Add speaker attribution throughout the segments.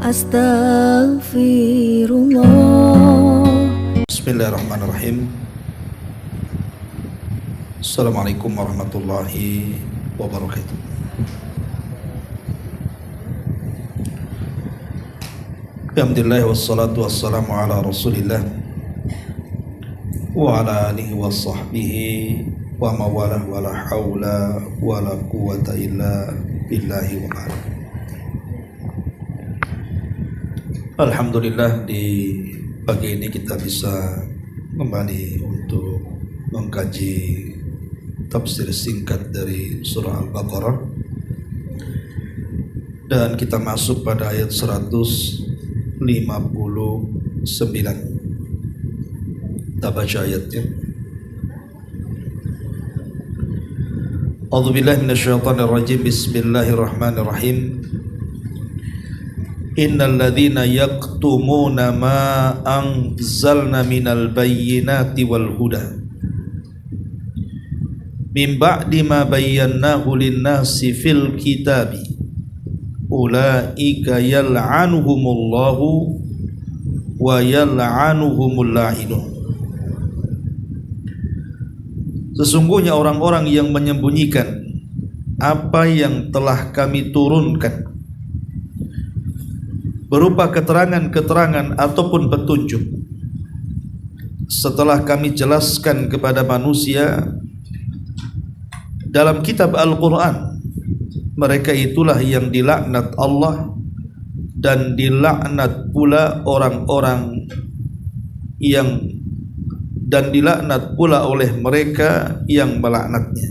Speaker 1: Astaghfirullah.
Speaker 2: Bismillahirrahmanirrahim. Assalamualaikum warahmatullahi wabarakatuh. Alhamdulillah wassalatu wassalamu ala rasulillah wa ala alihi wa sahbihi wa mawalah wa la hawla wa la quwata illa billahi wa ala. Alhamdulillah, di pagi ini kita bisa kembali untuk mengkaji tafsir singkat dari surah Al-Baqarah, dan kita masuk pada ayat 159. Kita baca ayatnya. A'udzubillahi minasyaitonirrajim. Bismillahirrahmanirrahim. Innal ladzina yaktumuna ma anzalna minal bayyinati wal huda min ba'di ma bayyanahu lin-nasi fil kitabi ulaika yal'anuhumullahu wa yal'anuhumul la'inun. Sesungguhnya orang-orang yang menyembunyikan apa yang telah kami turunkan berupa keterangan-keterangan ataupun petunjuk setelah kami jelaskan kepada manusia dalam kitab Al-Quran, mereka itulah yang dilaknat Allah dan dilaknat pula orang-orang yang dan dilaknat pula oleh mereka yang melaknatnya.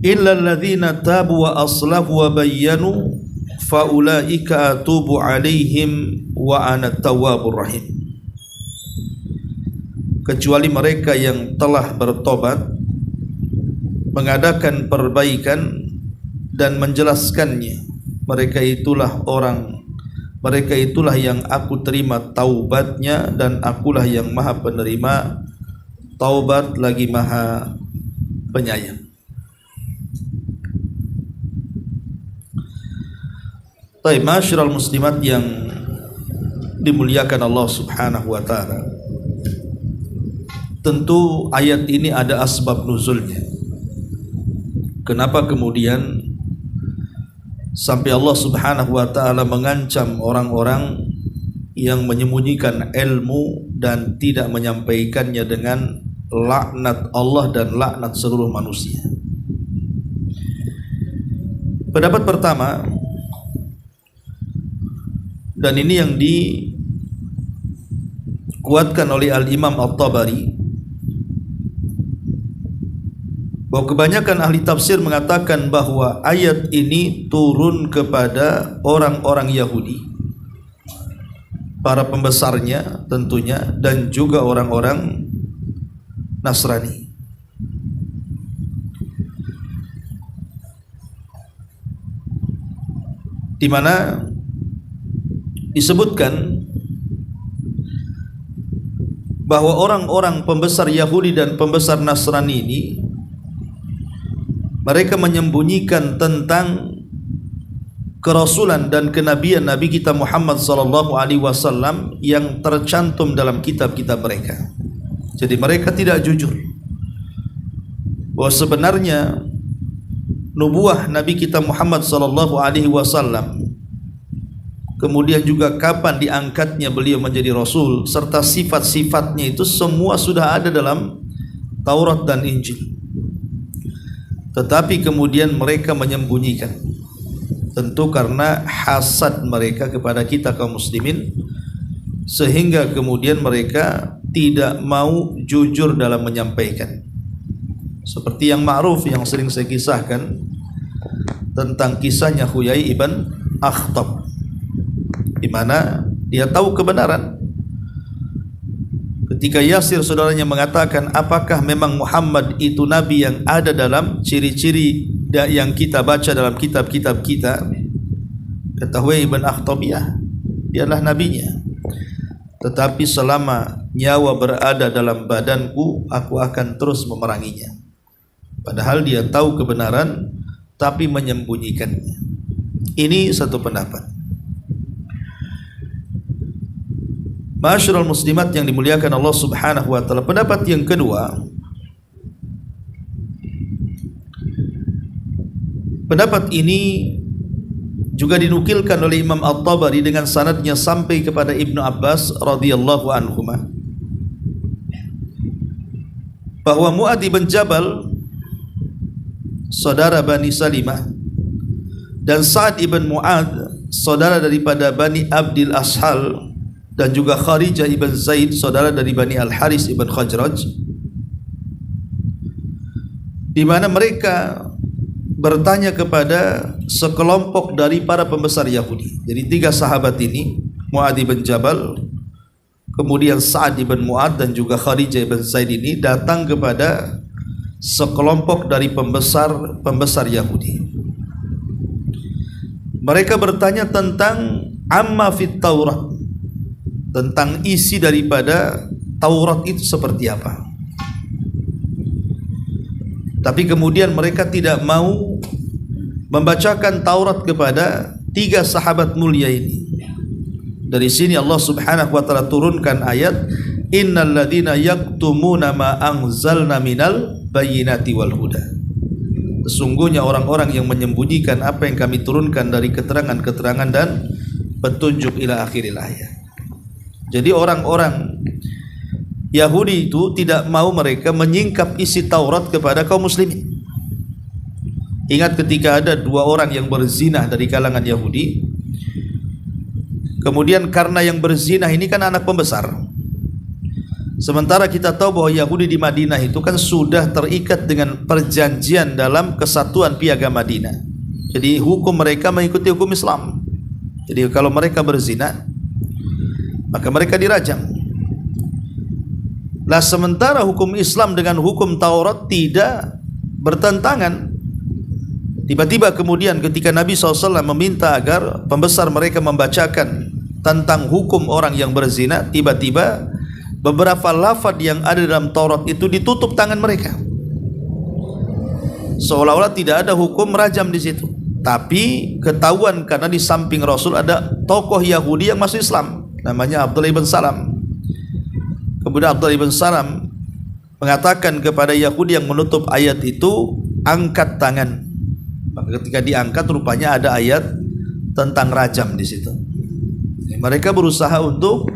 Speaker 2: Illa alladhina tabu wa aslahu wa bayyanu fa ulaika atubu alaihim wa ana tawwabur rahim. Kecuali mereka yang telah bertobat, mengadakan perbaikan dan menjelaskannya, mereka itulah yang aku terima taubatnya, dan akulah yang maha penerima taubat lagi maha penyayang. Baik, masyiral muslimat yang dimuliakan Allah subhanahu wa ta'ala, tentu ayat ini ada asbab nuzulnya. Kenapa kemudian sampai Allah subhanahu wa ta'ala mengancam orang-orang yang menyembunyikan ilmu dan tidak menyampaikannya dengan laknat Allah dan laknat seluruh manusia? Pendapat pertama, dan ini yang dikuatkan oleh Al-Imam At-Tabari, bahwa kebanyakan ahli tafsir mengatakan bahwa ayat ini turun kepada orang-orang Yahudi, para pembesarnya tentunya, dan juga orang-orang Nasrani. Di mana disebutkan bahwa orang-orang pembesar Yahudi dan pembesar Nasrani ini, mereka menyembunyikan tentang kerasulan dan kenabian Nabi kita Muhammad sallallahu alaihi wasallam yang tercantum dalam kitab-kitab mereka. Jadi mereka tidak jujur bahwa sebenarnya nubuah Nabi kita Muhammad sallallahu alaihi wasallam, kemudian juga kapan diangkatnya beliau menjadi Rasul, serta sifat-sifatnya itu semua sudah ada dalam Taurat dan Injil. Tetapi kemudian mereka menyembunyikan, tentu karena hasad mereka kepada kita kaum muslimin, sehingga kemudian mereka tidak mau jujur dalam menyampaikan. Seperti yang ma'ruf yang sering saya kisahkan tentang kisahnya Huyai ibn Akhtab, di mana dia tahu kebenaran. Ketika Yasir saudaranya mengatakan, apakah memang Muhammad itu nabi yang ada dalam ciri-ciri yang kita baca dalam kitab-kitab kita? Kata Huyai ibn Akhtab, ya, dialah nabinya. Tetapi selama nyawa berada dalam badanku, aku akan terus memeranginya. Padahal dia tahu kebenaran, tapi menyembunyikannya. Ini satu pendapat. Ma'asyiral muslimat yang dimuliakan Allah Subhanahu wa taala, pendapat yang kedua, pendapat ini juga dinukilkan oleh Imam At-Tabari dengan sanadnya sampai kepada Ibnu Abbas radhiyallahu anhuma, bahwa Mu'adz bin Jabal, saudara Bani Salimah, dan Sa'ad ibn Mu'adz, saudara daripada Bani Abdil Ashal, dan juga Kharijah ibn Zaid, saudara dari Bani Al-Haris ibn Khajraj, di mana mereka bertanya kepada sekelompok dari para pembesar Yahudi. Jadi 3 sahabat ini, Mu'adz bin Jabal, kemudian Sa'ad ibn Mu'adz, dan juga Kharijah ibn Zaid ini datang kepada sekelompok dari pembesar Yahudi. Mereka bertanya tentang amma fit Taurat, tentang isi daripada Taurat itu seperti apa. Tapi kemudian mereka tidak mau membacakan Taurat kepada 3 sahabat mulia ini. Dari sini Allah Subhanahu wa taala turunkan ayat, innal ladzina yaktumuna ma anzalna minal bayyinati wal huda. Sesungguhnya orang-orang yang menyembunyikan apa yang kami turunkan dari keterangan-keterangan dan petunjuk ila akhiril ayat. Jadi orang-orang Yahudi itu tidak mau mereka menyingkap isi Taurat kepada kaum muslimin. Ingat ketika ada 2 orang yang berzina dari kalangan Yahudi, kemudian karena yang berzina ini kan anak pembesar, sementara kita tahu bahwa Yahudi di Madinah itu kan sudah terikat dengan perjanjian dalam kesatuan piagam Madinah. Jadi hukum mereka mengikuti hukum Islam. Jadi kalau mereka berzina, maka mereka dirajam. Nah, sementara hukum Islam dengan hukum Taurat tidak bertentangan. Tiba-tiba kemudian ketika Nabi SAW meminta agar pembesar mereka membacakan tentang hukum orang yang berzina, tiba-tiba beberapa lafaz yang ada dalam Taurat itu ditutup tangan mereka, seolah-olah tidak ada hukum rajam di situ. Tapi ketahuan karena di samping Rasul ada tokoh Yahudi yang masuk Islam, namanya Abdullah ibn Salam. Kemudian Abdullah ibn Salam mengatakan kepada Yahudi yang menutup ayat itu, angkat tangan. Maka ketika diangkat rupanya ada ayat tentang rajam di situ. Mereka berusaha untuk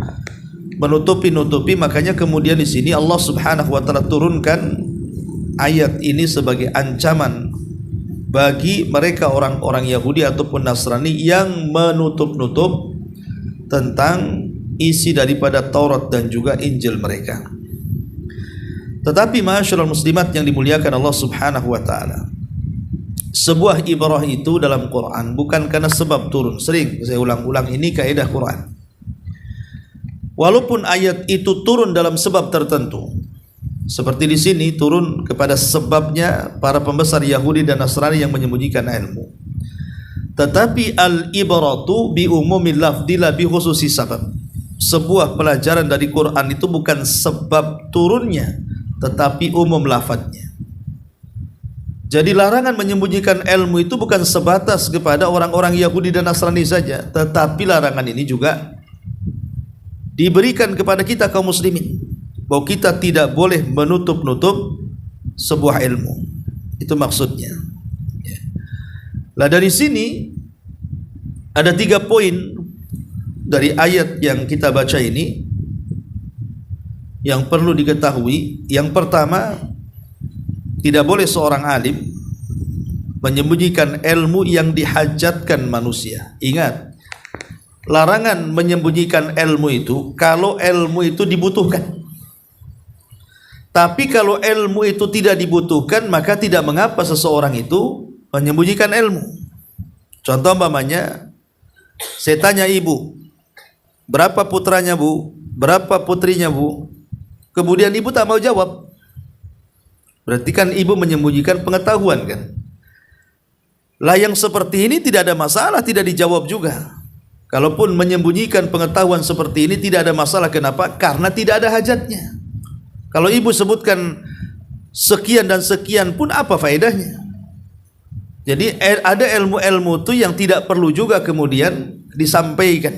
Speaker 2: menutupi, makanya kemudian di sini Allah Subhanahu wa taala turunkan ayat ini sebagai ancaman bagi mereka orang-orang Yahudi ataupun Nasrani yang menutup-nutup tentang isi daripada Taurat dan juga Injil mereka. Tetapi ma'asyiral muslimat yang dimuliakan Allah Subhanahu wa taala, sebuah ibrah itu dalam Quran bukan karena sebab turun. Sering saya ulang-ulang, ini kaidah Quran. Walaupun ayat itu turun dalam sebab tertentu, seperti di sini turun kepada sebabnya para pembesar Yahudi dan Nasrani yang menyembunyikan ilmu, tetapi al-ibratu bi umumil lafzi la bi khususi sabab. Sebuah pelajaran dari Quran itu bukan sebab turunnya, tetapi umum lafadznya. Jadi larangan menyembunyikan ilmu itu bukan sebatas kepada orang-orang Yahudi dan Nasrani saja, tetapi larangan ini juga diberikan kepada kita kaum muslimin, bahwa kita tidak boleh menutup-nutup sebuah ilmu. Itu maksudnya. Nah, dari sini ada 3 poin dari ayat yang kita baca ini yang perlu diketahui. Yang pertama, tidak boleh seorang alim menyembunyikan ilmu yang dihajatkan manusia. Ingat, larangan menyembunyikan ilmu itu kalau ilmu itu dibutuhkan. Tapi kalau ilmu itu tidak dibutuhkan, maka tidak mengapa seseorang itu menyembunyikan ilmu. Contoh umpamanya, saya tanya ibu, berapa putranya bu? Berapa putrinya bu? Kemudian ibu tak mau jawab. Berarti kan ibu menyembunyikan pengetahuan kan? Lah yang seperti ini tidak ada masalah, tidak dijawab juga. Kalaupun menyembunyikan pengetahuan seperti ini tidak ada masalah. Kenapa? Karena tidak ada hajatnya. Kalau ibu sebutkan sekian dan sekian pun apa faedahnya? Jadi ada ilmu-ilmu itu yang tidak perlu juga kemudian disampaikan,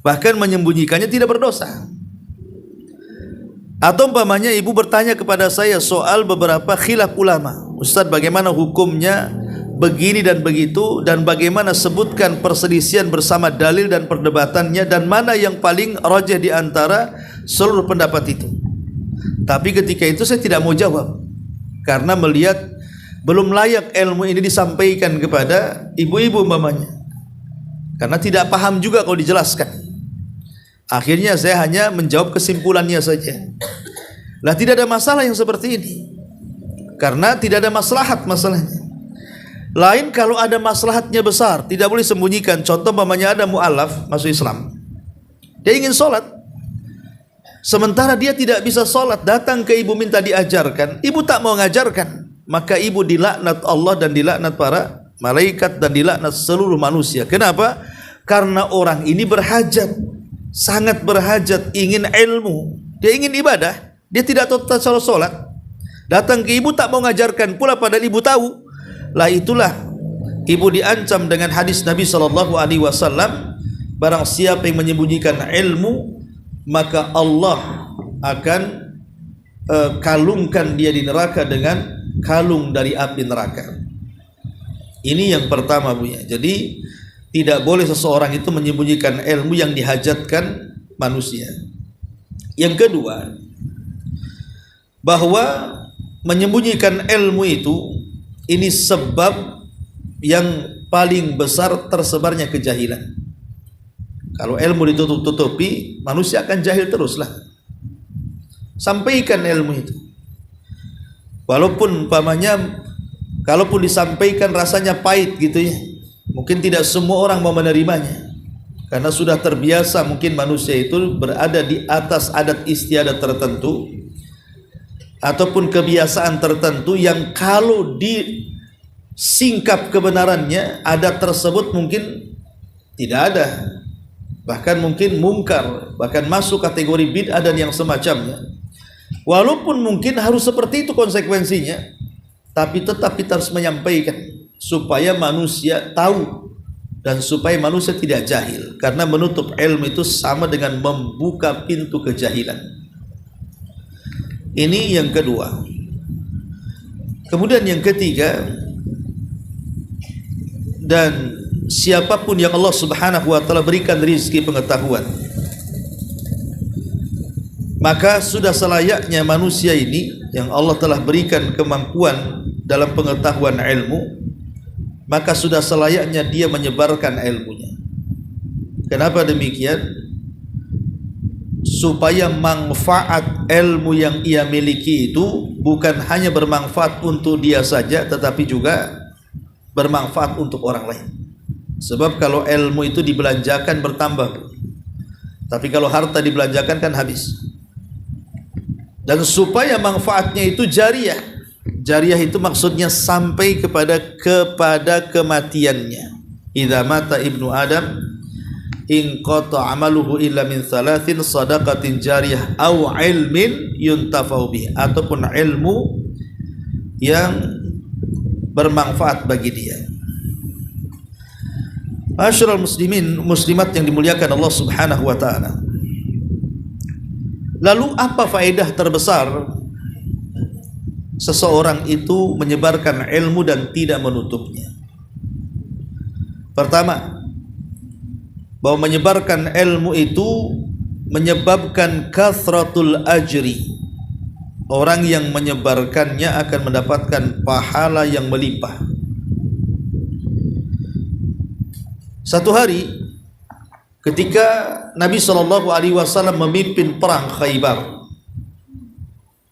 Speaker 2: bahkan menyembunyikannya tidak berdosa. Atau umpamanya ibu bertanya kepada saya soal beberapa khilaf ulama, Ustaz bagaimana hukumnya begini dan begitu, dan bagaimana sebutkan perselisihan bersama dalil dan perdebatannya, dan mana yang paling rajih di antara seluruh pendapat itu. Tapi ketika itu saya tidak mau jawab, karena melihat belum layak ilmu ini disampaikan kepada ibu-ibu umpamanya, karena tidak paham juga kalau dijelaskan. Akhirnya saya hanya menjawab kesimpulannya saja. Lah tidak ada masalah yang seperti ini, karena tidak ada maslahat masalahnya. Lain kalau ada maslahatnya besar, tidak boleh sembunyikan. Contoh umpamanya ada mu'alaf masuk Islam, dia ingin sholat, sementara dia tidak bisa sholat, datang ke ibu minta diajarkan, ibu tak mau ngajarkan, maka ibu dilaknat Allah dan dilaknat para malaikat dan dilaknat seluruh manusia. Kenapa? Karena orang ini berhajat, sangat berhajat, ingin ilmu, dia ingin ibadah, dia tidak tahu tata cara sholat, datang ke ibu tak mau ngajarkan pula padahal ibu tahu. Lah itulah ibu diancam dengan hadis Nabi SAW, barang siapa yang menyembunyikan ilmu, maka Allah akan kalungkan dia di neraka dengan kalung dari api neraka. Ini yang pertama, Bu ya. Jadi tidak boleh seseorang itu menyembunyikan ilmu yang dihajatkan manusia. Yang kedua, bahwa menyembunyikan ilmu itu ini sebab yang paling besar tersebarnya kejahilan. Kalau ilmu ditutup-tutupi, manusia akan jahil teruslah. Sampaikan ilmu itu. Walaupun umpamanya kalaupun disampaikan rasanya pahit gitu ya, mungkin tidak semua orang mau menerimanya, karena sudah terbiasa mungkin manusia itu berada di atas adat istiadat tertentu ataupun kebiasaan tertentu yang kalau disingkap kebenarannya, adat tersebut mungkin tidak ada, bahkan mungkin mungkar, bahkan masuk kategori bid'ah dan yang semacamnya. Walaupun mungkin harus seperti itu konsekuensinya, tapi tetap kita harus menyampaikan supaya manusia tahu dan supaya manusia tidak jahil, karena menutup ilmu itu sama dengan membuka pintu kejahilan. Ini yang kedua. Kemudian yang ketiga, dan siapapun yang Allah Subhanahu wa taala berikan rezeki pengetahuan, maka sudah selayaknya manusia ini yang Allah telah berikan kemampuan dalam pengetahuan ilmu, maka sudah selayaknya dia menyebarkan ilmunya. Kenapa demikian? Supaya manfaat ilmu yang ia miliki itu bukan hanya bermanfaat untuk dia saja, tetapi juga bermanfaat untuk orang lain. Sebab kalau ilmu itu dibelanjakan bertambah, tapi kalau harta dibelanjakan kan habis. Dan supaya manfaatnya itu jariyah. Jariyah itu maksudnya sampai kepada kematiannya. Idza mata ibnu Adam inqata amaluhu illa min thalathin, sadaqatin jariyah au ilmin yuntafau bih, ataupun ilmu yang bermanfaat bagi dia. Ma'asyiral muslimin muslimat yang dimuliakan Allah Subhanahu wa taala. Lalu apa faedah terbesar seseorang itu menyebarkan ilmu dan tidak menutupnya? Pertama, bahwa menyebarkan ilmu itu menyebabkan kathratul ajri. Orang yang menyebarkannya akan mendapatkan pahala yang melimpah. Satu hari ketika Nabi SAW memimpin perang Khaybar,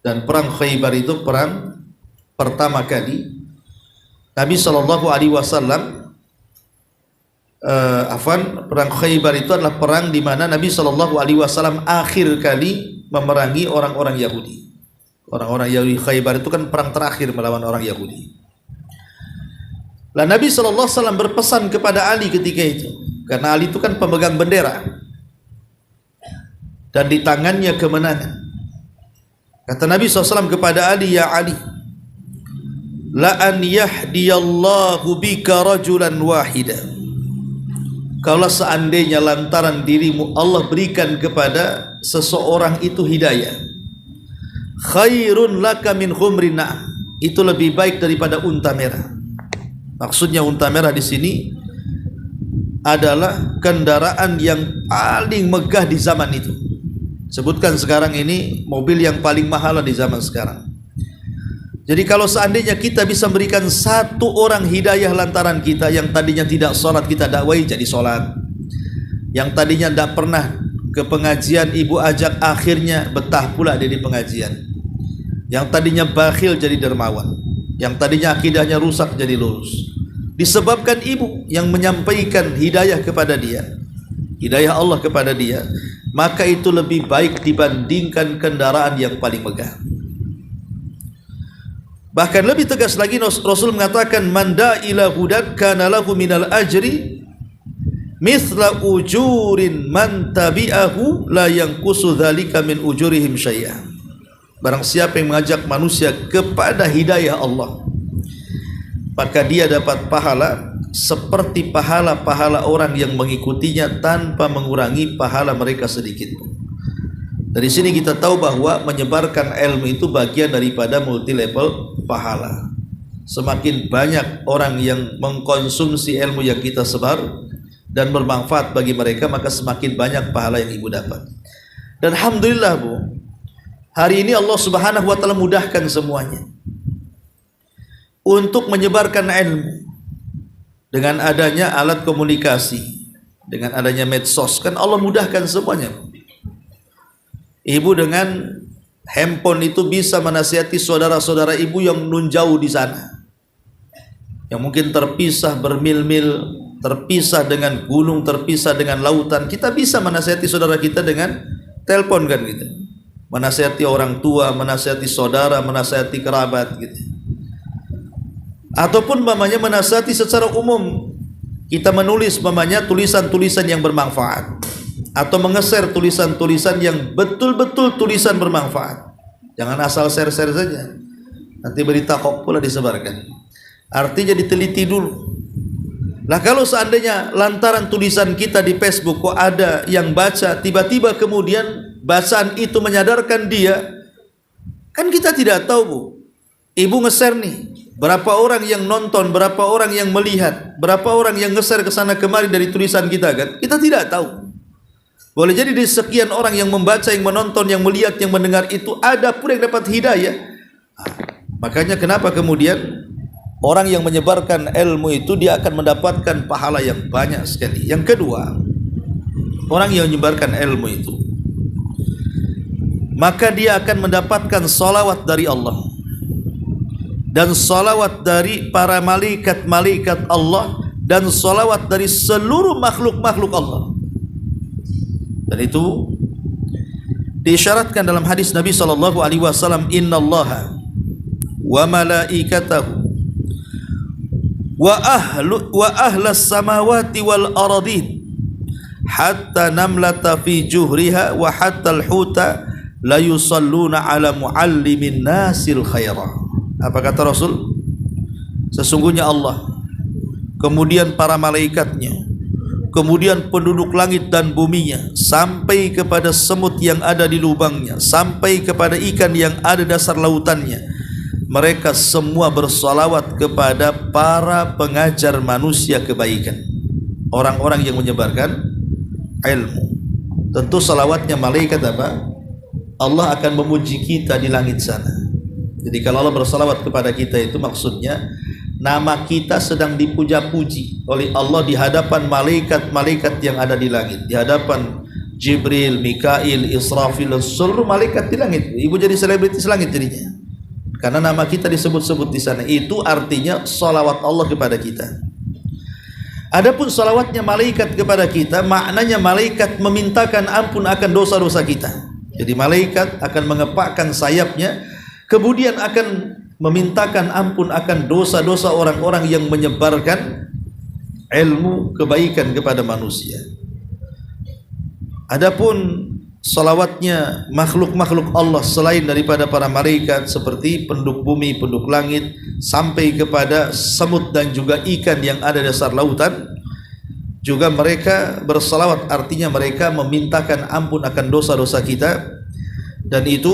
Speaker 2: dan perang Khaybar itu perang pertama kali Nabi SAW perang Khaybar itu adalah perang di mana Nabi SAW akhir kali memerangi orang-orang Yahudi. Orang-orang Yahudi Khaybar itu kan perang terakhir melawan orang Yahudi. Lah Nabi SAW berpesan kepada Ali ketika itu, karena Ali itu kan pemegang bendera dan di tangannya kemenangan. Kata Nabi SAW kepada Ali, ya Ali, la an yahdiyallahu bika rajulan wahida. Kalau seandainya lantaran dirimu Allah berikan kepada seseorang itu hidayah, khairun laka min khumrin na'am, itu lebih baik daripada unta merah. Maksudnya unta merah di sini adalah kendaraan yang paling megah di zaman itu. Sebutkan sekarang ini mobil yang paling mahal di zaman sekarang. Jadi kalau seandainya kita bisa memberikan satu orang hidayah lantaran kita, yang tadinya tidak sholat kita dakwai jadi sholat, yang tadinya tidak pernah ke pengajian ibu ajak akhirnya betah pula dia di pengajian, yang tadinya bakhil jadi dermawan, yang tadinya akidahnya rusak jadi lurus, disebabkan ibu yang menyampaikan hidayah kepada dia, hidayah Allah kepada dia, maka itu lebih baik dibandingkan kendaraan yang paling megah. Bahkan lebih tegas lagi Rasul mengatakan, man da'ila hudan kana lahu minal ajri mithla ujurin man tabi'ahu la yanqusu dzalika min ujurihim syai'a. Barang siapa yang mengajak manusia kepada hidayah Allah, maka dia dapat pahala seperti pahala-pahala orang yang mengikutinya tanpa mengurangi pahala mereka sedikit pun. Dari sini kita tahu bahwa menyebarkan ilmu itu bagian daripada multi level pahala. Semakin banyak orang yang mengkonsumsi ilmu yang kita sebar dan bermanfaat bagi mereka, maka semakin banyak pahala yang ibu dapat. Dan alhamdulillah Bu, hari ini Allah Subhanahu wa taala mudahkan semuanya untuk menyebarkan ilmu dengan adanya alat komunikasi, dengan adanya medsos, kan Allah mudahkan semuanya. Ibu dengan handphone itu bisa menasihati saudara-saudara ibu yang nun jauh di sana, yang mungkin terpisah bermil-mil, terpisah dengan gunung, terpisah dengan lautan. Kita bisa menasihati saudara kita dengan telepon kan gitu. Menasihati orang tua, menasihati saudara, menasihati kerabat gitu. Ataupun mamanya menasihati secara umum. Kita menulis mamanya tulisan-tulisan yang bermanfaat, atau mengeser tulisan-tulisan yang betul-betul tulisan bermanfaat. Jangan asal share-share saja, nanti berita hoax pula disebarkan. Artinya diteliti dulu. Nah kalau seandainya lantaran tulisan kita di Facebook kok ada yang baca, tiba-tiba kemudian bacaan itu menyadarkan dia, kan kita tidak tahu Bu. Ibu nge-share nih, berapa orang yang nonton, berapa orang yang melihat, berapa orang yang nge-share ke sana kemari dari tulisan kita, kan kita tidak tahu. Boleh jadi dari sekian orang yang membaca, yang menonton, yang melihat, yang mendengar itu, ada pun yang dapat hidayah. Makanya kenapa kemudian orang yang menyebarkan ilmu itu dia akan mendapatkan pahala yang banyak sekali. Yang kedua, orang yang menyebarkan ilmu itu, maka dia akan mendapatkan salawat dari Allah dan salawat dari para malaikat-malaikat Allah dan salawat dari seluruh makhluk-makhluk Allah. Dan itu diisyaratkan dalam hadis Nabi sallallahu alaihi wasallam, innallaha wa malaikatahu wa ahlas samawati wal aradin hatta namlata fi juhriha wa hatta al-huta la yusalluna ala muallimin nasil khaira. Apa kata Rasul? Sesungguhnya Allah, kemudian para malaikatnya, kemudian penduduk langit dan buminya, sampai kepada semut yang ada di lubangnya, sampai kepada ikan yang ada di dasar lautannya, mereka semua bersalawat kepada para pengajar manusia kebaikan, orang-orang yang menyebarkan ilmu. Tentu salawatnya malaikat apa? Allah akan memuji kita di langit sana. Jadi kalau Allah bersalawat kepada kita itu maksudnya nama kita sedang dipuja-puji oleh Allah di hadapan malaikat-malaikat yang ada di langit, di hadapan Jibril, Mikail, Israfil, seluruh malaikat di langit. Ibu jadi selebritis langit jadinya, karena nama kita disebut-sebut di sana. Itu artinya salawat Allah kepada kita. Adapun salawatnya malaikat kepada kita, maknanya malaikat memintakan ampun akan dosa-dosa kita. Jadi malaikat akan mengepakkan sayapnya, kemudian akan memintakan ampun akan dosa-dosa orang-orang yang menyebarkan ilmu kebaikan kepada manusia. Adapun salawatnya makhluk-makhluk Allah selain daripada para malaikat seperti penduduk bumi, penduduk langit, sampai kepada semut dan juga ikan yang ada di dasar lautan, juga mereka bersalawat, artinya mereka memintakan ampun akan dosa-dosa kita. Dan itu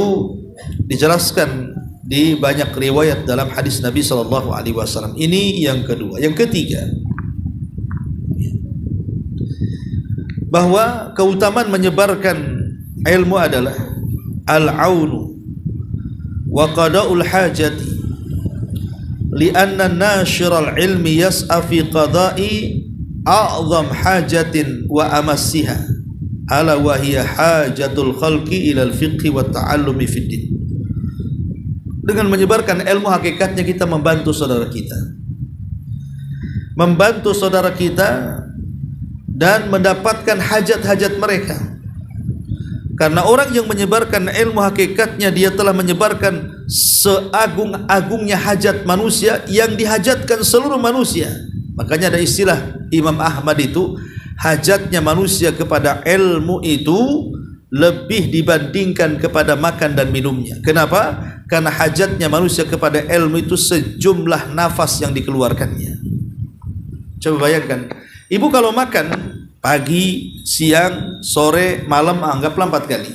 Speaker 2: dijelaskan di banyak riwayat dalam hadis Nabi SAW. Ini yang kedua. Yang ketiga, bahwa keutamaan menyebarkan ilmu adalah al-aunu wa qada'ul hajati, lianna nashiral ilmi yas'a fi qada'i a'zam hajatin wa amassiha, ala wa hiya hajatul khalqi ilal fiqhi wa ta'allumi fid din. Dengan menyebarkan ilmu, hakikatnya kita membantu saudara kita, membantu saudara kita dan mendapatkan hajat-hajat mereka. Karena orang yang menyebarkan ilmu, hakikatnya dia telah menyebarkan seagung-agungnya hajat manusia yang dihajatkan seluruh manusia. Makanya ada istilah Imam Ahmad itu, hajatnya manusia kepada ilmu itu lebih dibandingkan kepada makan dan minumnya. Kenapa? Karena hajatnya manusia kepada ilmu itu sejumlah nafas yang dikeluarkannya. Coba bayangkan, ibu kalau makan pagi, siang, sore, malam, anggaplah 4 kali.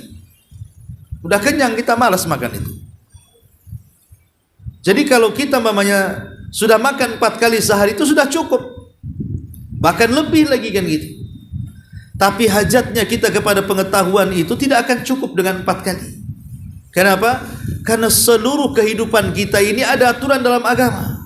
Speaker 2: Udah kenyang, kita malas makan itu. Jadi kalau kita mamanya sudah makan 4 kali sehari itu sudah cukup, bahkan lebih lagi kan gitu. Tapi hajatnya kita kepada pengetahuan itu tidak akan cukup dengan 4 kali. Kenapa? Karena seluruh kehidupan kita ini ada aturan dalam agama.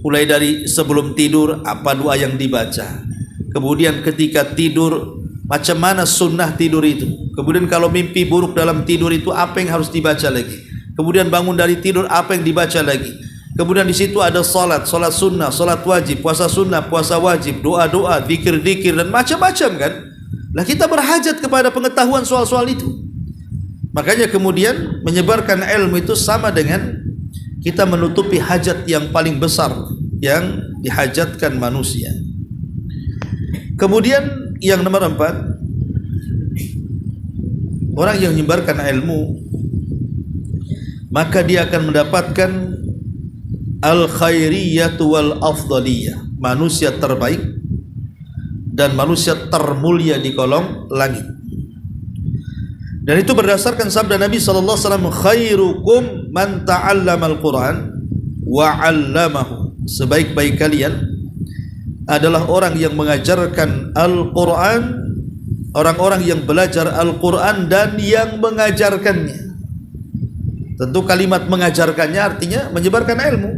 Speaker 2: Mulai dari sebelum tidur apa doa yang dibaca, kemudian ketika tidur macam mana sunnah tidur itu, kemudian kalau mimpi buruk dalam tidur itu apa yang harus dibaca lagi, kemudian bangun dari tidur apa yang dibaca lagi, kemudian di situ ada salat, salat sunnah, salat wajib, puasa sunnah, puasa wajib, doa-doa, zikir-zikir dan macam-macam kan. Nah, kita berhajat kepada pengetahuan soal-soal itu. Makanya kemudian menyebarkan ilmu itu sama dengan kita menutupi hajat yang paling besar yang dihajatkan manusia. Kemudian yang nomor 4, orang yang menyebarkan ilmu maka dia akan mendapatkan al-khairiyatu wal afdaliyah, manusia terbaik dan manusia termulia di kolong langit. Dan itu berdasarkan sabda Nabi sallallahu alaihi wasallam, khairukum man ta'allamal Qur'an wa 'allamahu. Sebaik-baik kalian adalah orang yang mengajarkan Al-Quran, orang-orang yang belajar Al-Quran dan yang mengajarkannya. Tentu kalimat mengajarkannya artinya menyebarkan ilmu.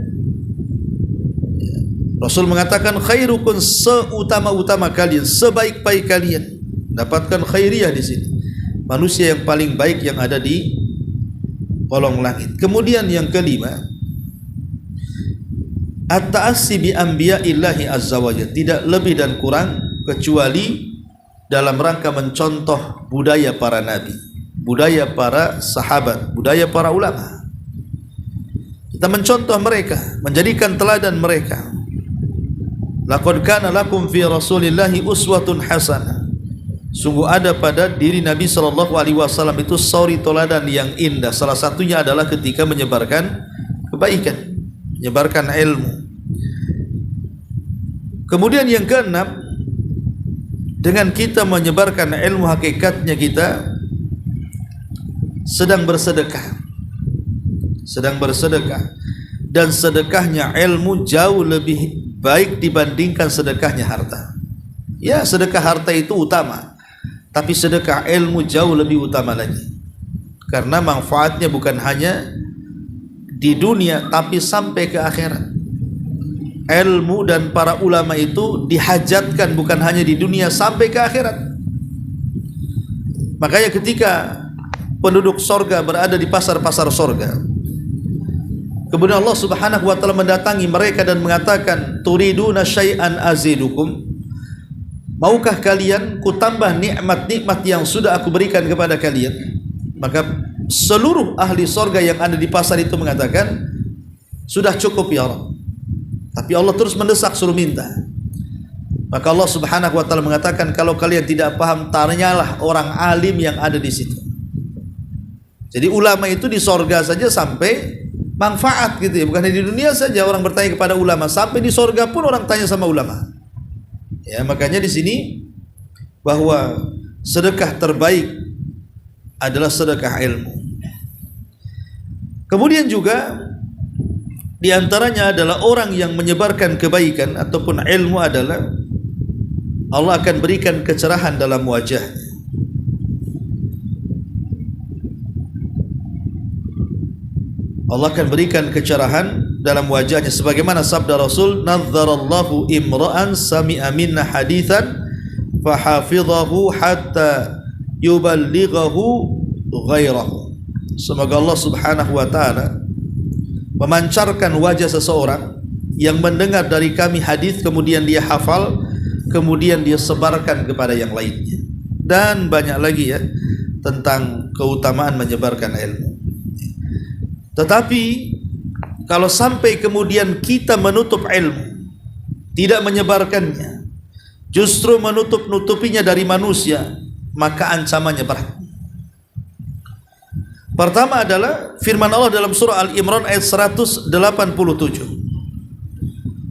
Speaker 2: Rasul mengatakan khairukum, seutama-utama kalian, sebaik-baik kalian. Dapatkan khairiyah di sini, manusia yang paling baik yang ada di kolong langit. Kemudian yang kelima, at-ta'assi bi anbiya'illahi azza wa jalla, tidak lebih dan kurang kecuali dalam rangka mencontoh budaya para nabi, budaya para sahabat, budaya para ulama. Kita mencontoh mereka, menjadikan teladan mereka. Laqad kana lakum fi Rasulillahi uswatun hasanah. Sungguh ada pada diri Nabi sallallahu alaihi wasallam itu suri teladan yang indah. Salah satunya adalah ketika menyebarkan kebaikan, menyebarkan ilmu. Kemudian yang keenam, dengan kita menyebarkan ilmu, hakikatnya kita sedang bersedekah. Sedang bersedekah. Dan sedekahnya ilmu jauh lebih baik dibandingkan sedekahnya harta. Ya, sedekah harta itu utama, tapi sedekah ilmu jauh lebih utama lagi. Karena manfaatnya bukan hanya di dunia, tapi sampai ke akhirat. Ilmu dan para ulama itu dihajatkan bukan hanya di dunia, sampai ke akhirat. Makanya ketika penduduk sorga berada di pasar-pasar sorga, kemudian Allah subhanahu wa ta'ala mendatangi mereka dan mengatakan, turiduna syai'an azidukum, maukah kalian ku tambah nikmat-nikmat yang sudah aku berikan kepada kalian? Maka seluruh ahli sorga yang ada di pasar itu mengatakan, sudah cukup ya Allah. Tapi Allah terus mendesak, suruh minta. Maka Allah Subhanahu wa taala mengatakan, kalau kalian tidak paham, tanyalah orang alim yang ada di situ. Jadi ulama itu di sorga saja sampai manfaat gitu ya, bukan di dunia saja orang bertanya kepada ulama, sampai di sorga pun orang tanya sama ulama. Ya, makanya di sini bahwa sedekah terbaik adalah sedekah ilmu. Kemudian juga di antaranya adalah orang yang menyebarkan kebaikan ataupun ilmu adalah Allah akan berikan kecerahan dalam wajahnya. Allah akan berikan kecerahan dalam wajahnya, sebagaimana sabda Rasul, "Nadzarallahu imra'an sami'a minna haditsan fahafidhahu hatta yuballighahu ghairahu." Semoga Allah Subhanahu wa taala memancarkan wajah seseorang yang mendengar dari kami hadis, kemudian dia hafal, kemudian dia sebarkan kepada yang lainnya. Dan banyak lagi ya tentang keutamaan menyebarkan ilmu. Tetapi kalau sampai kemudian kita menutup ilmu, tidak menyebarkannya, justru menutup-nutupinya dari manusia, maka ancamannya berat. Pertama adalah firman Allah dalam surah Al-Imran ayat 187.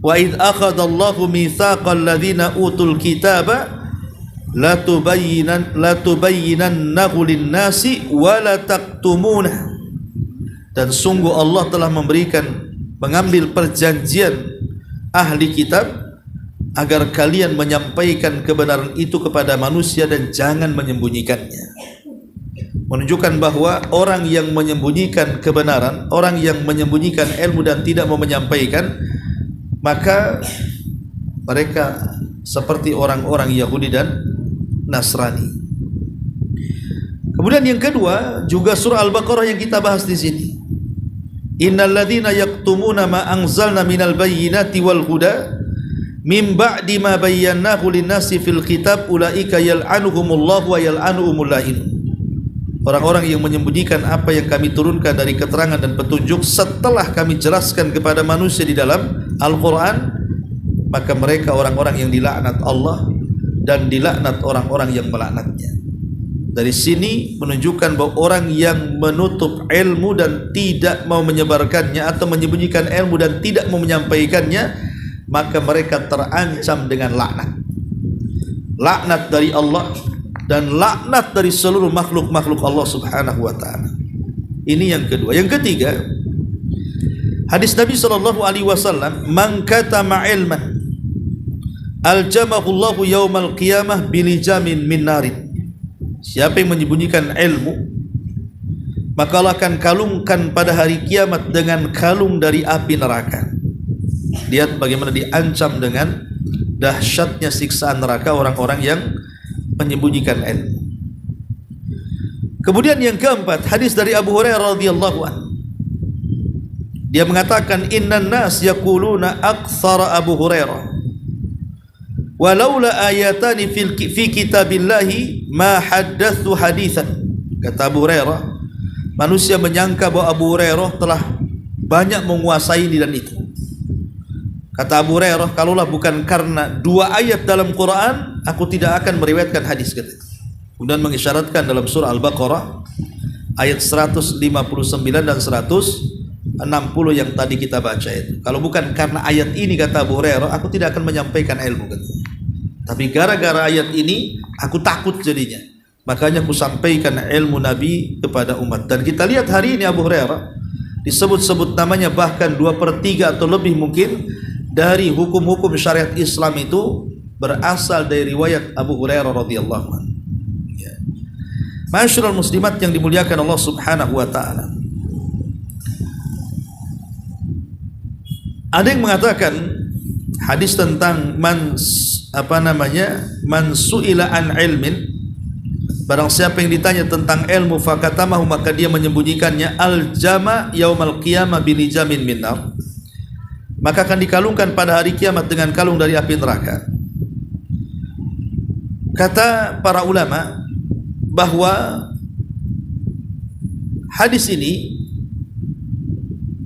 Speaker 2: Wa idh akhadallahu mitsaqal ladzina utul kitaba la tubayyinannahu lin-nasi wa la taqtumunah. Dan sungguh Allah telah mengambil perjanjian ahli kitab agar kalian menyampaikan kebenaran itu kepada manusia dan jangan menyembunyikannya. Menunjukkan bahwa orang yang menyembunyikan kebenaran, orang yang menyembunyikan ilmu dan tidak mau menyampaikan, maka mereka seperti orang-orang Yahudi dan Nasrani. Kemudian yang kedua, juga surah Al-Baqarah yang kita bahas di sini. Innal ladzina yaktumuna ma anzalna minal bayyinati wal huda min ba'di ma bayyanahu lin-nasi fil kitab ulaika yal'anuhumullahu wa yal'anuhumul la'in. Orang-orang yang menyembunyikan apa yang kami turunkan dari keterangan dan petunjuk setelah kami jelaskan kepada manusia di dalam Al-Quran, maka mereka orang-orang yang dilaknat Allah dan dilaknat orang-orang yang melaknatnya. Dari sini menunjukkan bahwa orang yang menutup ilmu dan tidak mau menyebarkannya atau menyembunyikan ilmu dan tidak mau menyampaikannya, maka mereka terancam dengan laknat. Laknat dari Allah dan laknat dari seluruh makhluk-makhluk Allah Subhanahu wa taala. Ini yang kedua. Yang ketiga, hadis Nabi sallallahu alaihi wasallam, "Man katama ilman aljamahu Allahu yaumal qiyamah bilijamin min narin." Siapa yang menyembunyikan ilmu, maka Allah akan kalungkan pada hari kiamat dengan kalung dari api neraka. Lihat bagaimana diancam dengan dahsyatnya siksaan neraka orang-orang yang menyembunyikan ilmu. Kemudian yang keempat, hadis dari Abu Hurairah radhiyallahu anhu. Dia mengatakan, "Innan nas yaquluna aktsara Abu Hurairah walaula ayatani fi kitabillahi ma haddatsu haditsan." Kata Abu Hurairah, manusia menyangka bahwa Abu Hurairah telah banyak menguasai ini dan itu. Kata Abu Hurairah, kalaulah bukan karena 2 ayat dalam Quran, aku tidak akan meriwayatkan hadis. Kemudian mengisyaratkan dalam surah Al-Baqarah ayat 159 dan 160 yang tadi kita baca itu. Kalau bukan karena ayat ini, kata Abu Hurairah, aku tidak akan menyampaikan ilmu. Tapi gara-gara ayat ini, aku takut jadinya. Makanya aku sampaikan ilmu Nabi kepada umat. Dan kita lihat hari ini Abu Hurairah disebut-sebut namanya, bahkan 2/3 atau lebih mungkin dari hukum-hukum syariat Islam itu berasal dari riwayat Abu Hurairah radhiyallahu anhu. Ya. Ma'asyiral muslimat yang dimuliakan Allah Subhanahu wa taala. Ada yang mengatakan hadis tentang man su'ila an ilmin, barang siapa yang ditanya tentang ilmu fakatamahu maka dia menyembunyikannya, aljama yaumal qiyamah bilijamin min nar, maka akan dikalungkan pada hari kiamat dengan kalung dari api neraka. Kata para ulama bahwa hadis ini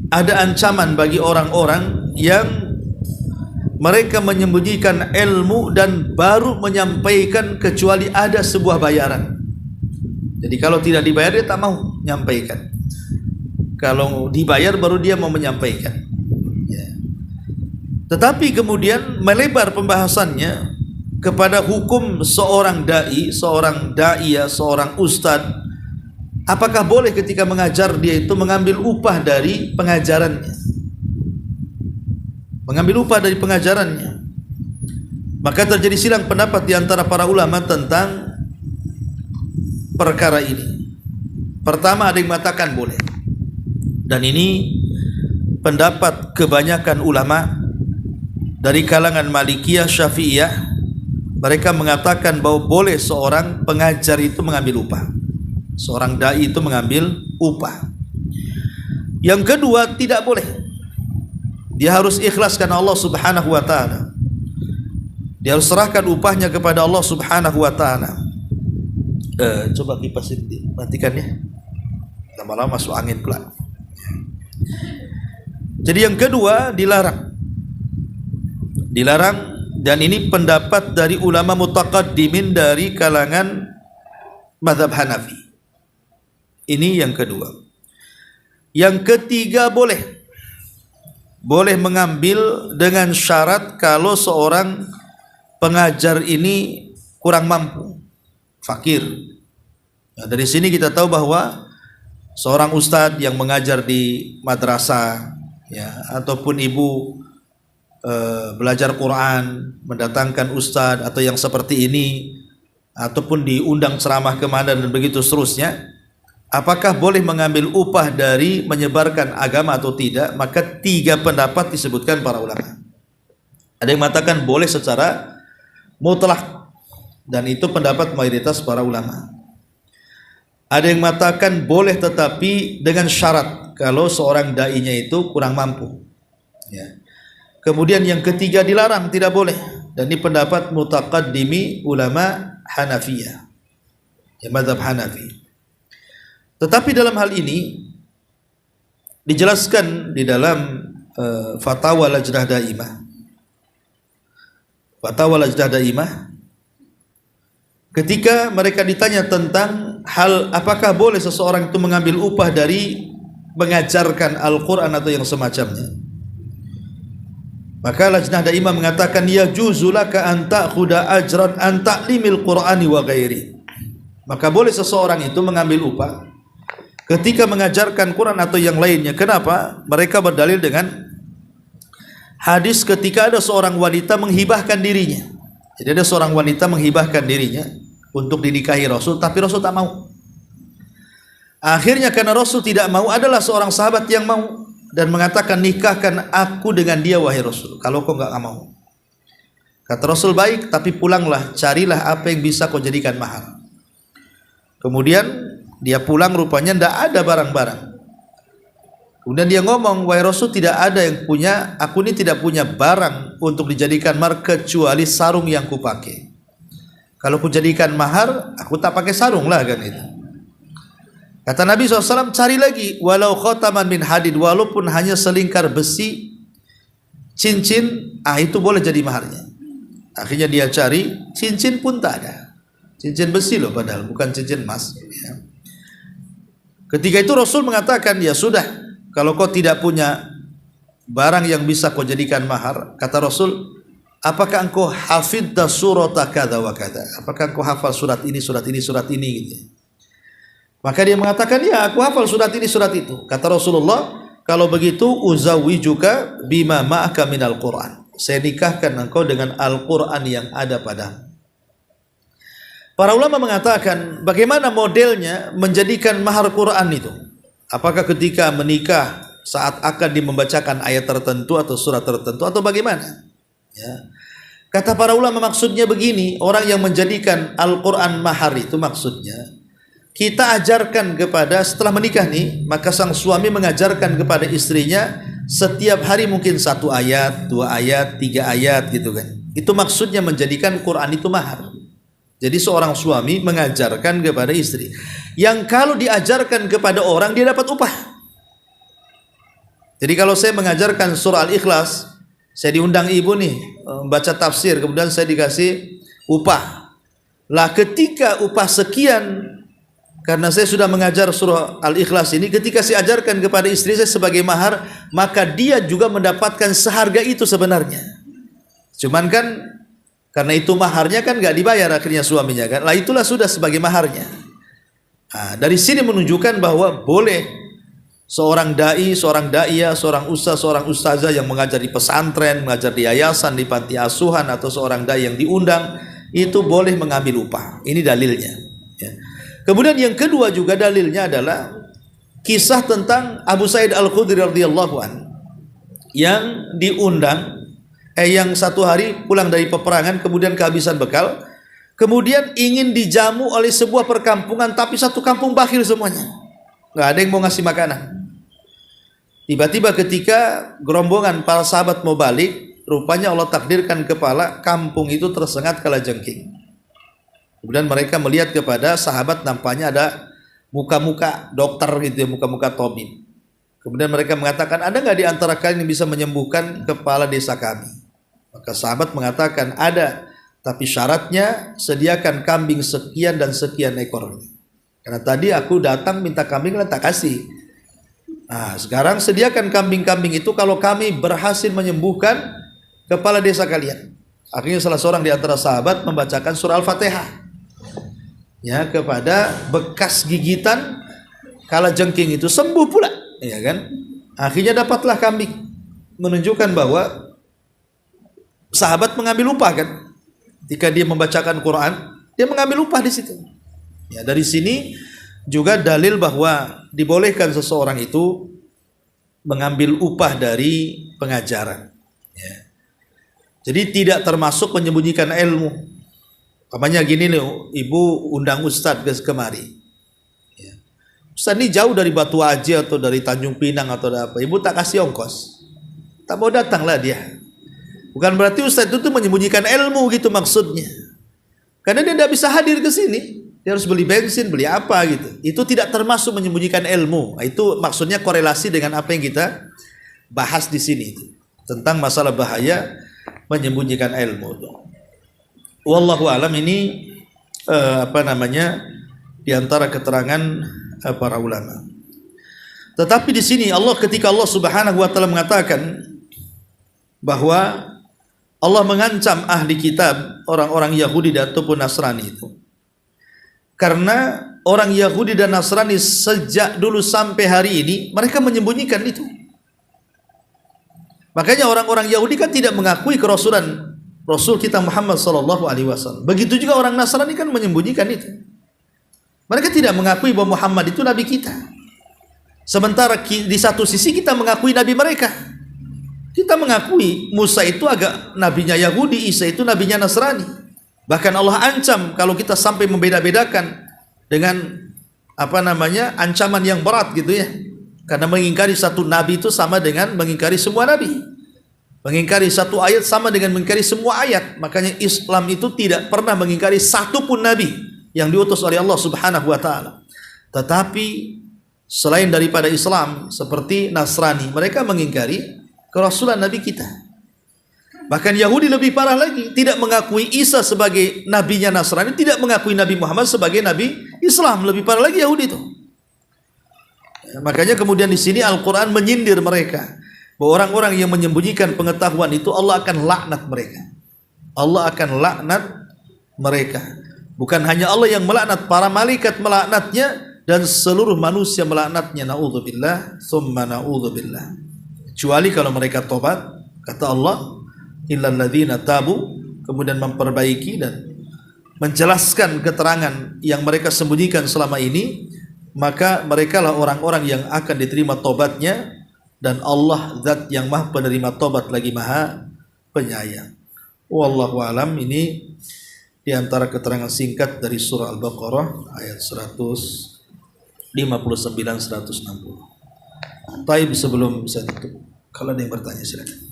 Speaker 2: ada ancaman bagi orang-orang yang mereka menyembunyikan ilmu dan baru menyampaikan kecuali ada sebuah bayaran. Jadi kalau tidak dibayar dia tak mau menyampaikan. Kalau dibayar baru dia mau menyampaikan. Ya. Tetapi kemudian melebar pembahasannya kepada hukum seorang dai, seorang da'iyah, seorang ustadz. Apakah boleh ketika mengajar dia itu mengambil upah dari pengajarannya? Mengambil upah dari pengajarannya. Maka terjadi silang pendapat di antara para ulama tentang perkara ini. Pertama, ada yang mengatakan boleh. Dan ini pendapat kebanyakan ulama dari kalangan Malikiyah, Syafi'iyah. Mereka mengatakan bahwa boleh seorang pengajar itu mengambil upah. Seorang dai itu mengambil upah. Yang kedua, tidak boleh. Dia harus ikhlas karena Allah Subhanahu wa taala. Dia harus serahkan upahnya kepada Allah Subhanahu wa taala. Coba kipas ini matikan ya. Lama-lama masuk angin pula. Jadi yang kedua dilarang. Dilarang, dan ini pendapat dari ulama mutaqaddimin dari kalangan mazhab Hanafi. Ini yang kedua. Yang ketiga boleh. Boleh mengambil dengan syarat kalau seorang pengajar ini kurang mampu, fakir. Nah, dari sini kita tahu bahwa seorang ustadz yang mengajar di madrasah, ya, ataupun ibu belajar Quran, mendatangkan ustadz atau yang seperti ini, ataupun diundang ceramah kemana dan begitu seterusnya, apakah boleh mengambil upah dari menyebarkan agama atau tidak? Maka tiga pendapat disebutkan para ulama. Ada yang mengatakan boleh secara mutlak, dan itu pendapat mayoritas para ulama. Ada yang mengatakan boleh tetapi dengan syarat kalau seorang dai-nya itu kurang mampu, ya. Kemudian yang ketiga dilarang, tidak boleh, dan ini pendapat mutaqaddimi ulama Hanafiyah, ya, mazhab Hanafi. Tetapi dalam hal ini dijelaskan di dalam Fatwa Lajnah Daimah. Fatwa Lajnah Daimah, ketika mereka ditanya tentang hal apakah boleh seseorang itu mengambil upah dari mengajarkan Al-Quran atau yang semacamnya, maka Lajnah Daimah mengatakan ya juzulaka an ta'khuda ajran an ta'limil Qur'ani wa ghairi. Maka boleh seseorang itu mengambil upah ketika mengajarkan Quran atau yang lainnya. Kenapa? Mereka berdalil dengan hadis ketika ada seorang wanita menghibahkan dirinya. Jadi ada seorang wanita menghibahkan dirinya untuk dinikahi Rasul, tapi Rasul tak mau. Akhirnya karena Rasul tidak mau, adalah seorang sahabat yang mau dan mengatakan nikahkan aku dengan dia wahai Rasul, kalau kau enggak mau. Kata Rasul, baik, tapi pulanglah, carilah apa yang bisa kau jadikan mahar. Kemudian dia pulang, rupanya tidak ada barang-barang. Kemudian dia ngomong, wahai Rasul, tidak ada yang punya, aku ini tidak punya barang untuk dijadikan mahar kecuali sarung yang kupakai. Kalau ku jadikan mahar, aku tak pakai sarung lah, kan itu. Kata Nabi SAW, cari lagi, walau khotaman min hadid, walaupun hanya selingkar besi, cincin, itu boleh jadi maharnya. Akhirnya dia cari, cincin pun tak ada. Cincin besi loh padahal, bukan cincin emas, ya. Ketika itu Rasul mengatakan, ya sudah, kalau kau tidak punya barang yang bisa kau jadikan mahar, kata Rasul, apakah engkau hafidha surata kada wa kada? Apakah engkau hafal surat ini, surat ini, surat ini, gitu. Maka dia mengatakan, ya aku hafal surat ini, surat itu. Kata Rasulullah, kalau begitu uzawijuka bima ma'aka minal Qur'an. Saya nikahkan engkau dengan Al-Quran yang ada padamu. Para ulama mengatakan, bagaimana modelnya menjadikan mahar Quran itu? Apakah ketika menikah saat akan membacakan ayat tertentu atau surat tertentu atau bagaimana? Ya. Kata para ulama maksudnya begini, orang yang menjadikan Al-Quran mahar itu maksudnya kita ajarkan kepada, setelah menikah nih, maka sang suami mengajarkan kepada istrinya setiap hari mungkin 1 ayat, 2 ayat, 3 ayat gitu kan. Itu maksudnya menjadikan Quran itu mahar. Jadi seorang suami mengajarkan kepada istri, yang kalau diajarkan kepada orang dia dapat upah. Jadi kalau saya mengajarkan surah Al-Ikhlas Saya diundang ibu nih baca tafsir, kemudian saya dikasih upah. Lah ketika upah sekian, karena saya sudah mengajar surah Al-Ikhlas ini, ketika saya ajarkan kepada istri saya sebagai mahar, maka dia juga mendapatkan seharga itu sebenarnya. Cuman kan karena itu maharnya kan nggak dibayar akhirnya suaminya kan. Lah itulah sudah sebagai maharnya. Nah, dari sini menunjukkan bahwa boleh seorang dai, seorang daiyah, seorang ustaz, seorang ustazah yang mengajar di pesantren, mengajar di yayasan, di panti asuhan, atau seorang dai yang diundang, itu boleh mengambil upah. Ini dalilnya. Ya. Kemudian yang kedua juga dalilnya adalah kisah tentang Abu Sa'id Al-Khudri radhiyallahu an yang diundang, yang satu hari pulang dari peperangan, kemudian kehabisan bekal, kemudian ingin dijamu oleh sebuah perkampungan, tapi satu kampung bakhil semuanya, nggak ada yang mau ngasih makanan. Tiba-tiba ketika gerombongan para sahabat mau balik, rupanya Allah takdirkan kepala kampung itu tersengat kalajengking. Kemudian mereka melihat kepada sahabat, nampaknya ada muka-muka dokter gitu ya, muka-muka tabib. Kemudian mereka mengatakan, ada nggak di antara kalian yang bisa menyembuhkan kepala desa kami? Maka sahabat mengatakan, ada, tapi syaratnya sediakan kambing sekian dan sekian ekor. Karena tadi aku datang minta kambing, tak kasih. Nah, sekarang sediakan kambing-kambing itu kalau kami berhasil menyembuhkan kepala desa kalian. Akhirnya salah seorang di antara sahabat membacakan surah Al-Fatihah ya kepada bekas gigitan kalajengking itu, sembuh pula, ya kan? Akhirnya dapatlah kambing, menunjukkan bahwa sahabat mengambil upah kan? Jika dia membacakan Quran, dia mengambil upah di situ. Ya, dari sini juga dalil bahwa dibolehkan seseorang itu mengambil upah dari pengajaran. Ya. Jadi tidak termasuk menyembunyikan ilmu. Namanya gini nih, ibu undang ustadz ke kemari. Ya. Ustadz ini jauh dari Batu Aji atau dari Tanjung Pinang atau apa. Ibu tak kasih ongkos, tak mau datanglah dia. Bukan berarti ustadz itu menyembunyikan ilmu gitu maksudnya. Karena dia tidak bisa hadir ke sini. Dia harus beli bensin, beli apa gitu. Itu tidak termasuk menyembunyikan ilmu. Itu maksudnya korelasi dengan apa yang kita bahas di sini tentang masalah bahaya menyembunyikan ilmu. Wallahu alam, ini di antara keterangan para ulama. Tetapi di sini ketika Allah Subhanahu wa taala mengatakan bahwa Allah mengancam ahli kitab, orang-orang Yahudi ataupun Nasrani itu. Karena orang Yahudi dan Nasrani sejak dulu sampai hari ini mereka menyembunyikan itu. Makanya orang-orang Yahudi kan tidak mengakui kerasulan Rasul kita Muhammad sallallahu alaihi wasallam. Begitu juga orang Nasrani kan menyembunyikan itu. Mereka tidak mengakui bahwa Muhammad itu nabi kita. Sementara di satu sisi kita mengakui nabi mereka. Kita mengakui Musa itu agak nabinya Yahudi, Isa itu nabinya Nasrani. Bahkan Allah ancam kalau kita sampai membeda-bedakan dengan ancaman yang berat gitu ya. Karena mengingkari satu nabi itu sama dengan mengingkari semua nabi. Mengingkari satu ayat sama dengan mengingkari semua ayat. Makanya Islam itu tidak pernah mengingkari satu pun nabi yang diutus oleh Allah Subhanahu wa taala. Tetapi selain daripada Islam seperti Nasrani, mereka mengingkari kerasulan nabi kita. Bahkan Yahudi lebih parah lagi, tidak mengakui Isa sebagai nabinya Nasrani, tidak mengakui Nabi Muhammad sebagai nabi Islam. Lebih parah lagi Yahudi itu. Ya, makanya kemudian di sini Al-Quran menyindir mereka bahwa orang-orang yang menyembunyikan pengetahuan itu Allah akan laknat mereka. Allah akan laknat mereka. Bukan hanya Allah yang melaknat, para malaikat melaknatnya dan seluruh manusia melaknatnya. Na'udzubillah, summa na'udzubillah. Kecuali kalau mereka tobat, kata Allah, illal ladzina tabu, kemudian memperbaiki dan menjelaskan keterangan yang mereka sembunyikan selama ini, maka merekalah orang-orang yang akan diterima tobatnya, dan Allah zat yang maha penerima tobat lagi maha penyayang. Wallahu alam. Ini di antara keterangan singkat dari surah Al-Baqarah ayat 159 160. Taib, sebelum saya tutup, kalau ada yang bertanya silakan.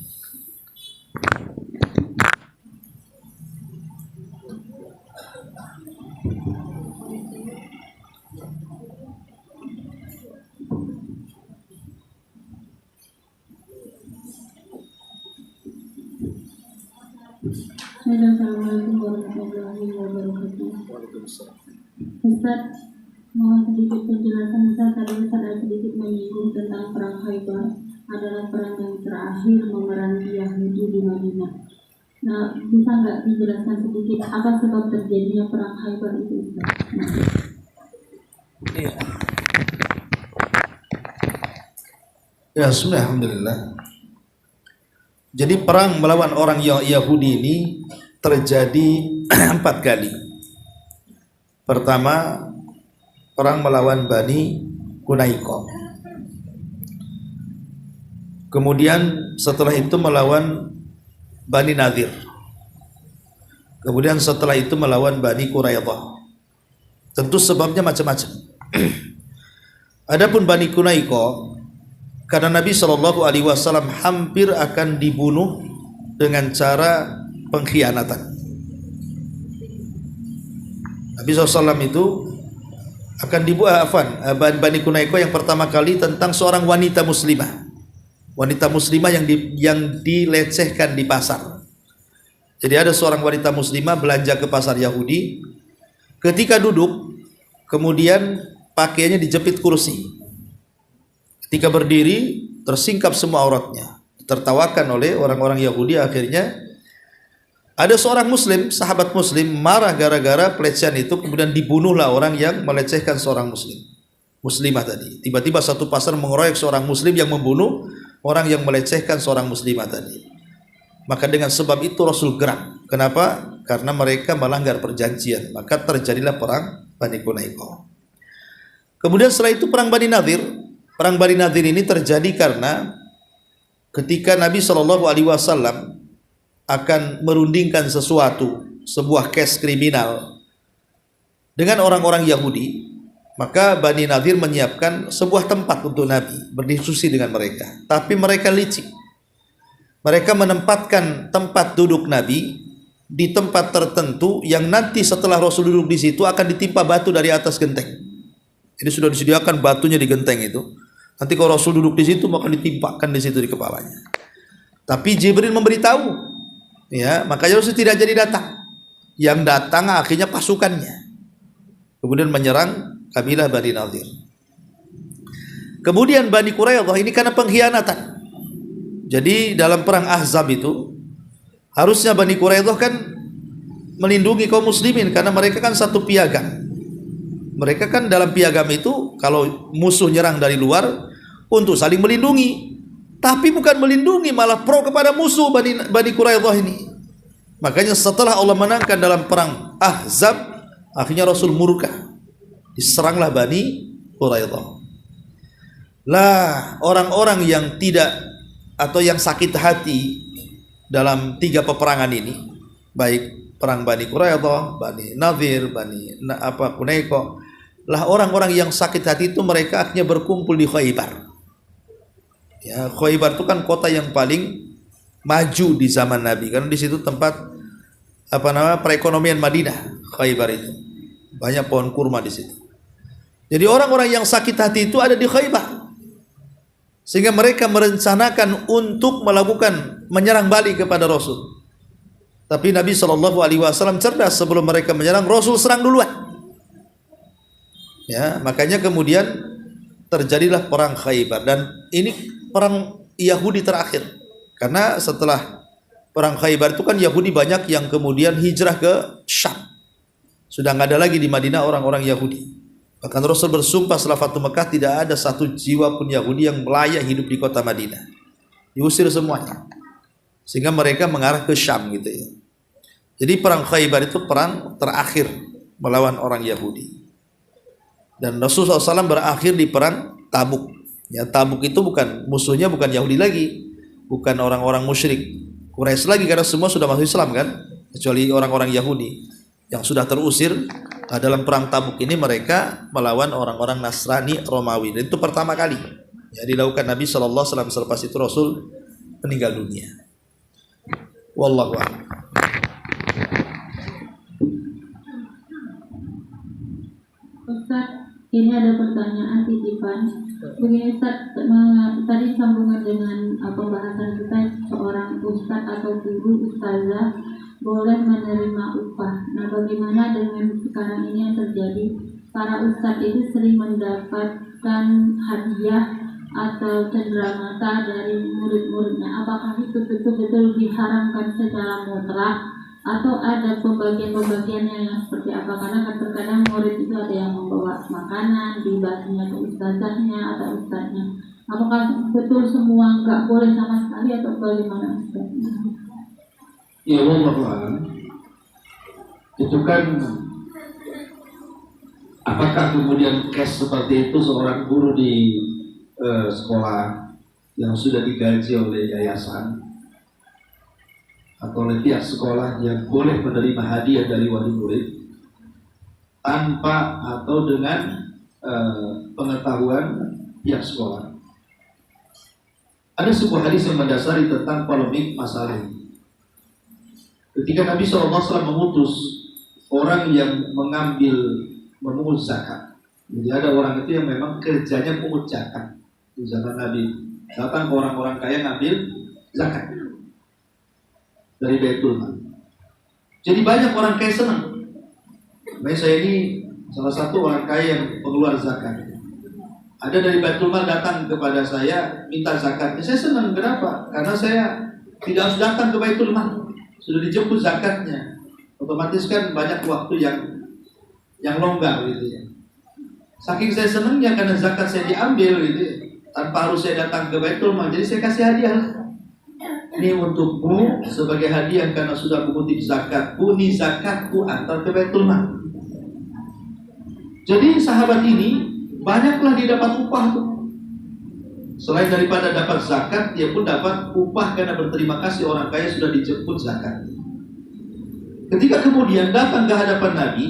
Speaker 1: Assalamualaikum warahmatullahi wabarakatuh. Ustaz, mohon sedikit penjelasan. Ustaz, tadi Ustaz ada sedikit menyinggung tentang perang Khaybar adalah perang yang terakhir memerangi Yahudi di Madinah. Nah, bisa nggak dijelaskan sedikit apa sebab terjadinya perang Khaybar itu, Ustaz?
Speaker 2: Iya. Ya, sudah, alhamdulillah. Jadi perang melawan orang Yahudi ini terjadi 4 kali. Pertama, perang melawan Bani Quraisy. Kemudian setelah itu melawan Bani Nadir. Kemudian setelah itu melawan Bani Quraidah. Tentu sebabnya macam-macam. Adapun Bani Quraisy, karena Nabi SAW hampir akan dibunuh dengan cara pengkhianatan. Nabi SAW itu akan dibunuh. Bani Quraisy yang pertama kali tentang seorang wanita muslimah. Wanita muslimah yang dilecehkan di pasar. Jadi ada seorang wanita muslimah belanja ke pasar Yahudi. Ketika duduk, kemudian pakaiannya dijepit kursi. Ketika berdiri, tersingkap semua auratnya. Tertawakan oleh orang-orang Yahudi. Akhirnya ada seorang muslim, sahabat muslim, marah gara-gara pelecehan itu. Kemudian dibunuhlah orang yang melecehkan seorang muslimah tadi. Tiba-tiba satu pasar mengeroyok seorang muslim yang membunuh orang yang melecehkan seorang muslimah tadi. Maka dengan sebab itu Rasul geram. Kenapa? Karena mereka melanggar perjanjian. Maka terjadilah perang Bani Quraisy. Kemudian setelah itu perang Bani Nadir. Perang Bani Nadir ini terjadi karena ketika Nabi SAW akan merundingkan sesuatu, sebuah case kriminal dengan orang-orang Yahudi, maka Bani Nadir menyiapkan sebuah tempat untuk Nabi berdiskusi dengan mereka. Tapi mereka licik. Mereka menempatkan tempat duduk Nabi di tempat tertentu yang nanti setelah Rasul duduk di situ akan ditimpa batu dari atas genteng. Jadi sudah disediakan batunya di genteng itu. Nanti kalau Rasul duduk di situ maka ditimpakan di situ di kepalanya. Tapi Jibril memberitahu, ya, makanya Rasul tidak jadi datang. Yang datang akhirnya pasukannya. Kemudian menyerang kabilah Bani Nadir. Kemudian Bani Quraidah ini karena pengkhianatan. Jadi dalam perang Ahzab itu harusnya Bani Quraidah kan melindungi kaum muslimin karena mereka kan satu piagam. Mereka kan dalam piagam itu kalau musuh nyerang dari luar untuk saling melindungi. Tapi bukan melindungi, malah pro kepada musuh Bani Quraidah ini. Makanya setelah Allah menangkan dalam perang Ahzab, akhirnya Rasul murka. Diseranglah Bani Quraidah. Lah orang-orang yang tidak atau yang sakit hati dalam 3 peperangan ini, baik perang Bani Quraidah, Bani Nadir, Quraisy, lah orang-orang yang sakit hati itu mereka akhirnya berkumpul di Khaybar. Ya, Khaybar itu kan kota yang paling maju di zaman Nabi, karena di situ tempat perekonomian Madinah. Khaybar itu banyak pohon kurma di situ. Jadi orang-orang yang sakit hati itu ada di Khaybar, sehingga mereka merencanakan untuk melakukan menyerang balik kepada Rasul. Tapi Nabi SAW cerdas, sebelum mereka menyerang Rasul serang duluan. Ya, makanya kemudian terjadilah perang Khaybar, dan ini perang Yahudi terakhir. Karena setelah perang Khaybar itu kan Yahudi banyak yang kemudian hijrah ke Syam. Sudah nggak ada lagi di Madinah orang-orang Yahudi. Bahkan Rasul bersumpah setelah Fatu Mekah tidak ada satu jiwa pun Yahudi yang layak hidup di kota Madinah. Diusir semuanya. Sehingga mereka mengarah ke Syam gitu ya. Jadi perang Khaybar itu perang terakhir melawan orang Yahudi. Dan Rasulullah SAW berakhir di perang Tabuk. Ya, Tabuk itu musuhnya bukan Yahudi lagi, bukan orang-orang musyrik Quraisy lagi, karena semua sudah masuk Islam kan, kecuali orang-orang Yahudi yang sudah terusir. Nah, dalam perang Tabuk ini mereka melawan orang-orang Nasrani Romawi, dan itu pertama kali ya dilakukan Nabi SAW. Selepas itu Rasul meninggal dunia. Wallahu a'lam.
Speaker 1: Ustaz, ini ada pertanyaan titipan. Begini Ustaz, tadi sambungan dengan pembahasan kita, seorang ustaz atau guru ustazah boleh menerima upah. Nah, bagaimana dengan sekarang ini yang terjadi? Para ustadz itu sering mendapatkan hadiah atau cenderamata dari murid-muridnya. Apakah itu betul-betul diharamkan secara mutlak atau ada pembagian-pembagiannya yang seperti apa? Karena kan terkadang murid itu ada yang membawa makanan, dibaginya ke ustazahnya atau ustaznya. Apakah betul semua nggak boleh sama sekali atau bagaimana Ustaz?
Speaker 3: Ya Allah, itu kan apakah kemudian case seperti itu seorang guru di sekolah yang sudah digaji oleh yayasan atau oleh pihak sekolah yang boleh menerima hadiah dari wali murid tanpa atau dengan pengetahuan pihak sekolah. Ada sebuah hadis yang mendasari tentang polemik masalah ini. Ketika Nabi SAW mengutus orang yang memungut zakat. Jadi ada orang itu yang memang kerjanya pungut zakat. Di zaman Nabi datang ke orang-orang kaya ngambil zakat dari Baitul Mal. Jadi banyak orang kaya senang. Saya ini salah satu orang kaya yang pengeluar zakat. Ada dari Baitul Mal datang kepada saya minta zakatnya. Saya senang, kenapa? Karena saya tidak harus datang ke Baitul Mal, sudah dijemput zakatnya. Otomatis kan banyak waktu yang longgar gitu ya. Saking saya senangnya karena zakat saya diambil gitu ya, tanpa harus saya datang ke Baitul Mal. Jadi saya kasih hadiah. Ini untukmu sebagai hadiah karena sudah mengutip zakatku. Ini zakatku antar ke Baitul Mal. Jadi sahabat ini banyaklah dia dapat upah tuh. Selain daripada dapat zakat, dia pun dapat upah karena berterima kasih orang kaya sudah dijemput zakat. Ketika kemudian datang ke hadapan Nabi,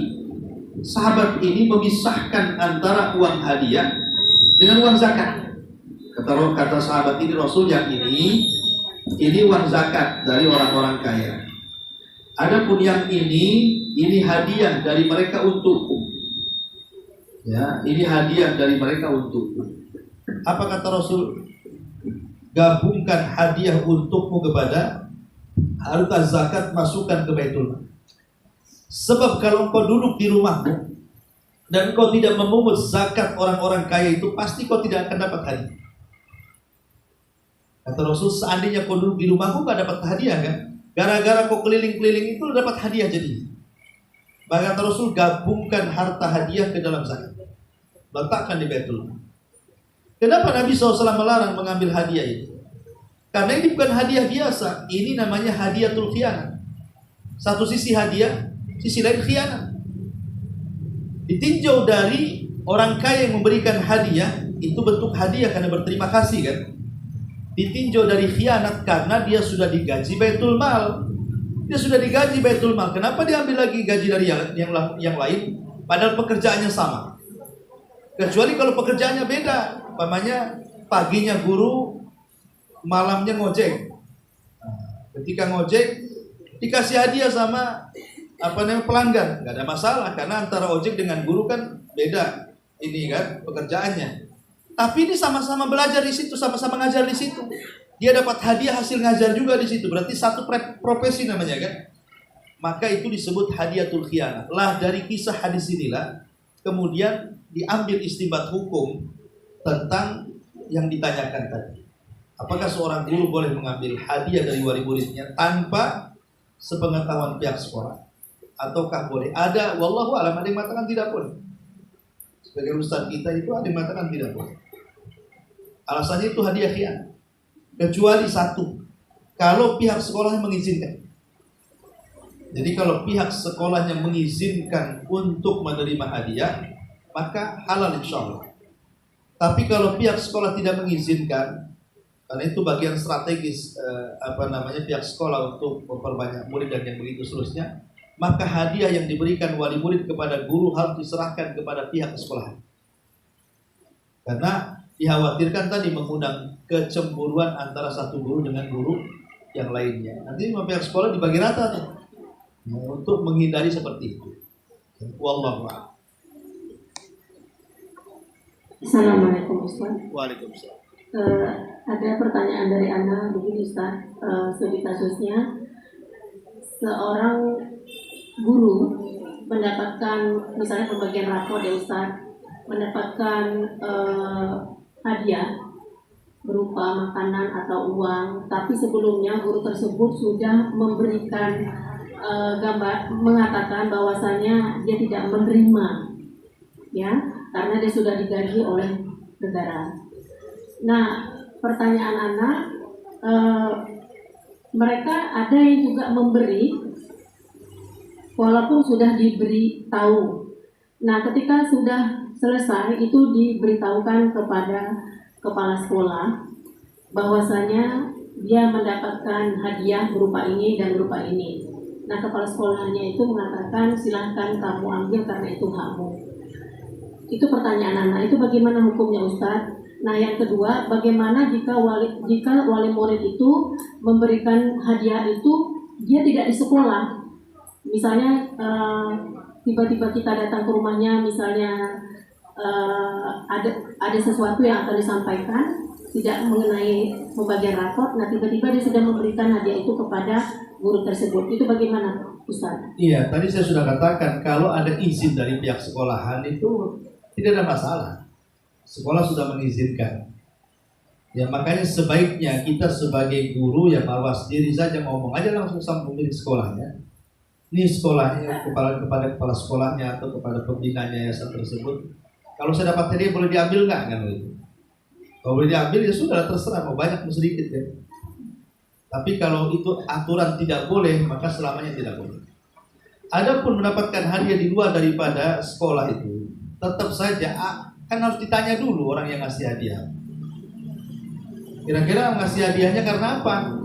Speaker 3: sahabat ini memisahkan antara uang hadiah dengan uang zakat. Kata sahabat ini, Rasul yang ini uang zakat dari orang-orang kaya. Adapun yang ini hadiah dari mereka untukku. Ya, ini hadiah dari mereka untukmu. Apa kata Rasul? Gabungkan hadiah untukmu kepada harta zakat, masukkan ke Baitul Mal. Sebab kalau engkau duduk di rumahmu dan engkau tidak memungut zakat orang-orang kaya itu, pasti kau tidak akan dapat hadiah. Kata Rasul, seandainya kau duduk di rumahmu gak dapat hadiah kan? Gara-gara kau keliling-keliling itu dapat hadiah jadi. Maka kata Rasul, gabungkan harta hadiah ke dalam zakat, letakkan di Baitul Mal. Kenapa Nabi SAW melarang mengambil hadiah itu? Karena ini bukan hadiah biasa. Ini namanya hadiatul khianat. Satu sisi hadiah, sisi lain khianat. Ditinjau dari orang kaya yang memberikan hadiah, itu bentuk hadiah karena berterima kasih kan. Ditinjau dari khianat karena dia sudah digaji Baitul Mal. Dia sudah digaji Baitul Mal. Kenapa diambil lagi gaji dari yang lain? Padahal pekerjaannya sama. Kecuali kalau pekerjaannya beda, umpamanya paginya guru, malamnya ngojek. Ketika ngojek dikasih hadiah sama pelanggan, nggak ada masalah karena antara ojek dengan guru kan beda ini kan pekerjaannya. Tapi ini sama-sama belajar di situ, sama-sama ngajar di situ. Dia dapat hadiah hasil ngajar juga di situ. Berarti satu profesi namanya kan. Maka itu disebut hadiatul khianah. Lah dari kisah hadis inilah kemudian diambil istinbat hukum tentang yang ditanyakan tadi. Apakah seorang guru boleh mengambil hadiah dari wali muridnya tanpa sepengetahuan pihak sekolah? Ataukah boleh? Ada, wallahu a'lam, ada yang mengatakan tidak boleh. Sebagai ustaz kita itu ada yang mengatakan tidak boleh. Alasannya itu hadiah khianat. Kecuali satu, kalau pihak sekolahnya mengizinkan. Jadi kalau pihak sekolahnya mengizinkan untuk menerima hadiah, maka halal insyaallah. Tapi kalau pihak sekolah tidak mengizinkan, karena itu bagian strategis pihak sekolah untuk memperbanyak murid dan yang begitu seterusnya, maka hadiah yang diberikan wali murid kepada guru harus diserahkan kepada pihak sekolah. Karena dikhawatirkan tadi mengundang kecemburuan antara satu guru dengan guru yang lainnya. Nanti pihak sekolah dibagi rata nih, untuk menghindari seperti itu. Wallahu a'lam.
Speaker 4: Assalamualaikum Ustaz.
Speaker 2: Waalaikumsalam.
Speaker 4: Ada pertanyaan dari Ana begini Ustaz, studi kasusnya
Speaker 1: seorang guru mendapatkan misalnya pembagian rapor ya Ustaz, mendapatkan hadiah berupa makanan atau uang, tapi sebelumnya guru tersebut sudah memberikan gambar, mengatakan bahwasanya dia tidak menerima, ya, karena dia sudah digaji oleh negara. Nah, pertanyaan anak, mereka ada yang juga memberi walaupun sudah diberi tahu. Nah, ketika sudah selesai itu diberitahukan kepada kepala sekolah bahwasanya dia mendapatkan hadiah berupa ini dan berupa ini. Nah, kepala sekolahnya itu mengatakan silahkan kamu ambil karena itu hakmu. Itu pertanyaan anak, itu bagaimana hukumnya Ustadz? Nah, yang kedua, bagaimana jika wali murid itu memberikan hadiah itu dia tidak di sekolah? Misalnya tiba-tiba kita datang ke rumahnya, misalnya ada sesuatu yang akan disampaikan tidak mengenai pembagian rapor, nah tiba-tiba dia sudah memberikan hadiah itu kepada guru tersebut. Itu bagaimana Ustaz?
Speaker 3: Iya, tadi saya sudah katakan kalau ada izin dari pihak sekolahan itu tidak ada masalah. Sekolah sudah mengizinkan. Ya makanya sebaiknya kita sebagai guru ya mawas diri saja, ngomong aja langsung sama pemilik sekolahnya. Ini sekolahnya kepada kepala sekolahnya atau kepada pembinanya yayasan tersebut. Kalau saya dapat hadiah boleh diambil nggak kan itu? Kalau boleh diambil ya sudah, terserah mau banyak mau sedikit ya. Tapi kalau itu aturan tidak boleh maka selamanya tidak boleh. Adapun mendapatkan hadiah di luar daripada sekolah itu tetap saja kan harus ditanya dulu orang yang ngasih hadiah. Kira-kira ngasih hadiahnya karena apa?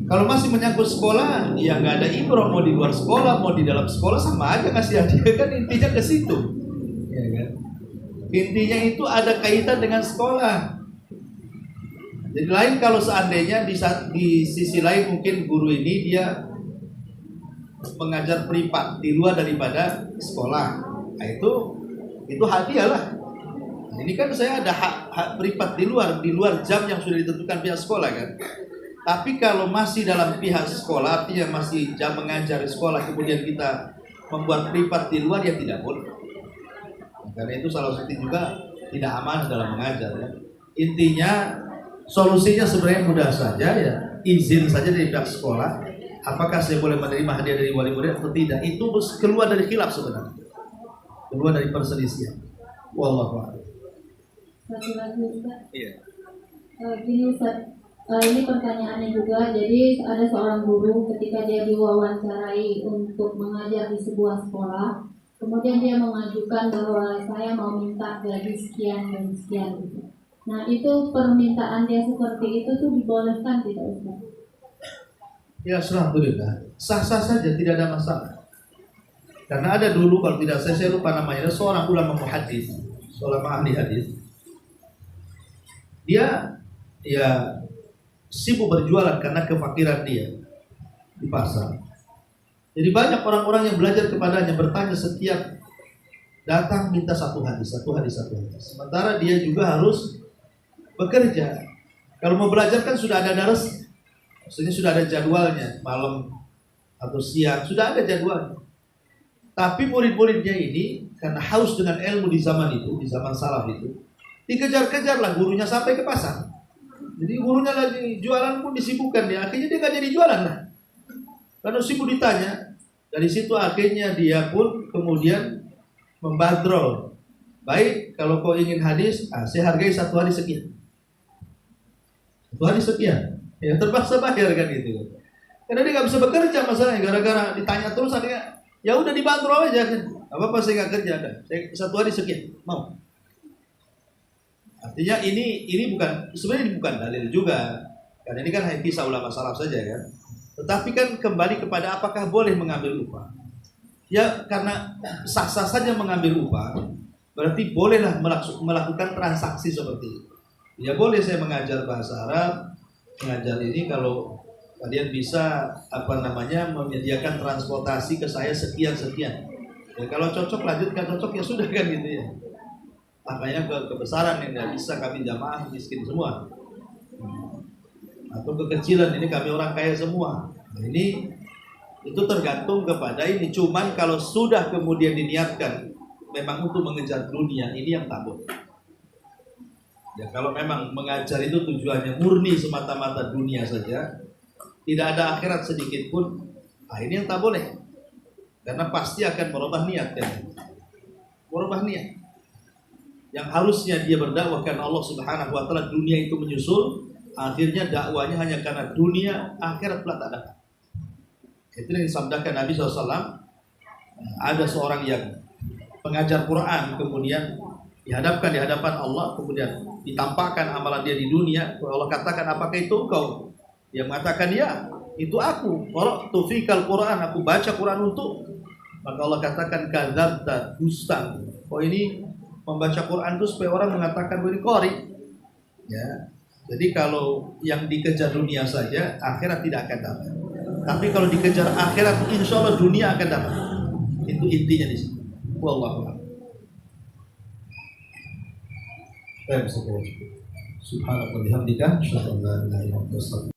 Speaker 3: Kalau masih menyangkut sekolah, ya nggak ada ibrah, mau di luar sekolah, mau di dalam sekolah sama aja kasih hadiah, kan intinya ke situ. Ya kan? Intinya itu ada kaitan dengan sekolah. Jadi lain kalau seandainya di sisi lain mungkin guru ini dia mengajar privat di luar daripada sekolah. Nah, itu hadiah lah. Nah, ini kan saya ada hak privat di luar jam yang sudah ditentukan pihak sekolah kan. Tapi kalau masih dalam pihak sekolah, artinya masih jam mengajar di sekolah, kemudian kita membuat privat di luar, ya tidak boleh. Karena itu salah satu juga tidak aman dalam mengajar. Ya. Intinya solusinya sebenarnya mudah saja ya, izin saja dari pihak sekolah. Apakah saya boleh menerima hadiah dari wali murid atau tidak? Itu keluar dari khilaf sebenarnya, keluar dari perselisihan. Wallahu a'lam.
Speaker 1: Satu lagi Ustaz.
Speaker 3: Iya.
Speaker 1: Gini Ustaz. Ini pertanyaannya juga, jadi ada seorang guru ketika dia diwawancarai untuk mengajar di sebuah sekolah, kemudian dia mengajukan bahwa saya mau minta gaji sekian dan sekian gitu. Nah itu permintaan dia seperti itu tuh dibolehkan tidak Ustaz?
Speaker 3: Ya alhamdulillah, sah-sah saja, tidak ada masalah. Karena ada dulu kalau tidak saya lupa namanya, seorang ulama muhaddits, seorang ahli hadis. Dia ya sibuk berjualan karena kefakiran dia di pasar. Jadi banyak orang-orang yang belajar kepadanya, bertanya setiap datang minta satu hadis. Sementara dia juga harus bekerja. Kalau mau belajar kan sudah ada dars, maksudnya sudah ada jadwalnya, malam atau siang sudah ada jadwalnya. Tapi murid-muridnya ini karena haus dengan ilmu di zaman itu, di zaman salaf itu, dikejar-kejarlah gurunya sampai ke pasar. Jadi gurunya lagi jualan pun disibukkan dia. Akhirnya dia gak jadi jualan lah. Karena sibuk ditanya. Dari situ akhirnya dia pun kemudian membadrol. Baik, kalau kau ingin hadis, saya hargai satu hadis sekian. Satu hadis sekian. Ya terpaksa bayar kan itu. Karena dia gak bisa bekerja masalahnya. Gara-gara ditanya terus akhirnya, ya udah dibadrol aja kan. Apa-apa saya gak kerja. Saya satu hadis sekian. Mau. Artinya ini bukan, sebenarnya ini bukan dalil juga, karena ini kan hanya kisah ulama salaf saja kan. Tetapi kan kembali kepada apakah boleh mengambil upah. Ya karena sah-sah saja mengambil upah, berarti bolehlah melakukan transaksi seperti itu. Ya boleh saya mengajar bahasa Arab, mengajar ini kalau kalian bisa menyediakan transportasi ke saya sekian. Ya kalau cocok lanjutkan, cocok ya sudah kan gitu ya. Makanya kebesaran yang tidak bisa kami jamaah miskin semua, atau kekecilan ini kami orang kaya semua. Nah, ini Itu tergantung kepada ini. Cuman kalau sudah kemudian diniatkan memang untuk mengejar dunia, ini yang tak boleh. Ya, kalau memang mengajar itu tujuannya murni semata-mata dunia saja, tidak ada akhirat sedikit pun, ini yang tak boleh. Karena pasti akan merubah niat kan. Merubah niat. Yang harusnya dia berdakwah karena Allah Subhanahu wa taala, dunia itu menyusul, akhirnya dakwanya hanya karena dunia, akhirat pula tak ada. Itu yang disabdakan Nabi SAW. Ada seorang yang pengajar Quran, kemudian dihadapkan di hadapan Allah, kemudian ditampakkan amalan dia di dunia. Allah katakan, apakah itu engkau? Dia mengatakan, ya, itu aku. Qara'tu fikal Quran, aku baca Quran untuk. Maka Allah katakan, kadzabta, dusta. Oh, ini membaca Quran itu supaya orang mengatakan ini qari. Ya. Jadi kalau yang dikejar dunia saja, akhirat tidak akan dapat. Tapi kalau dikejar akhirat, insya Allah dunia akan dapat. Itu intinya di sini. Wallahu a'lam. Subhanallah, bihamdika, asyhadu an la ilaha illa anta,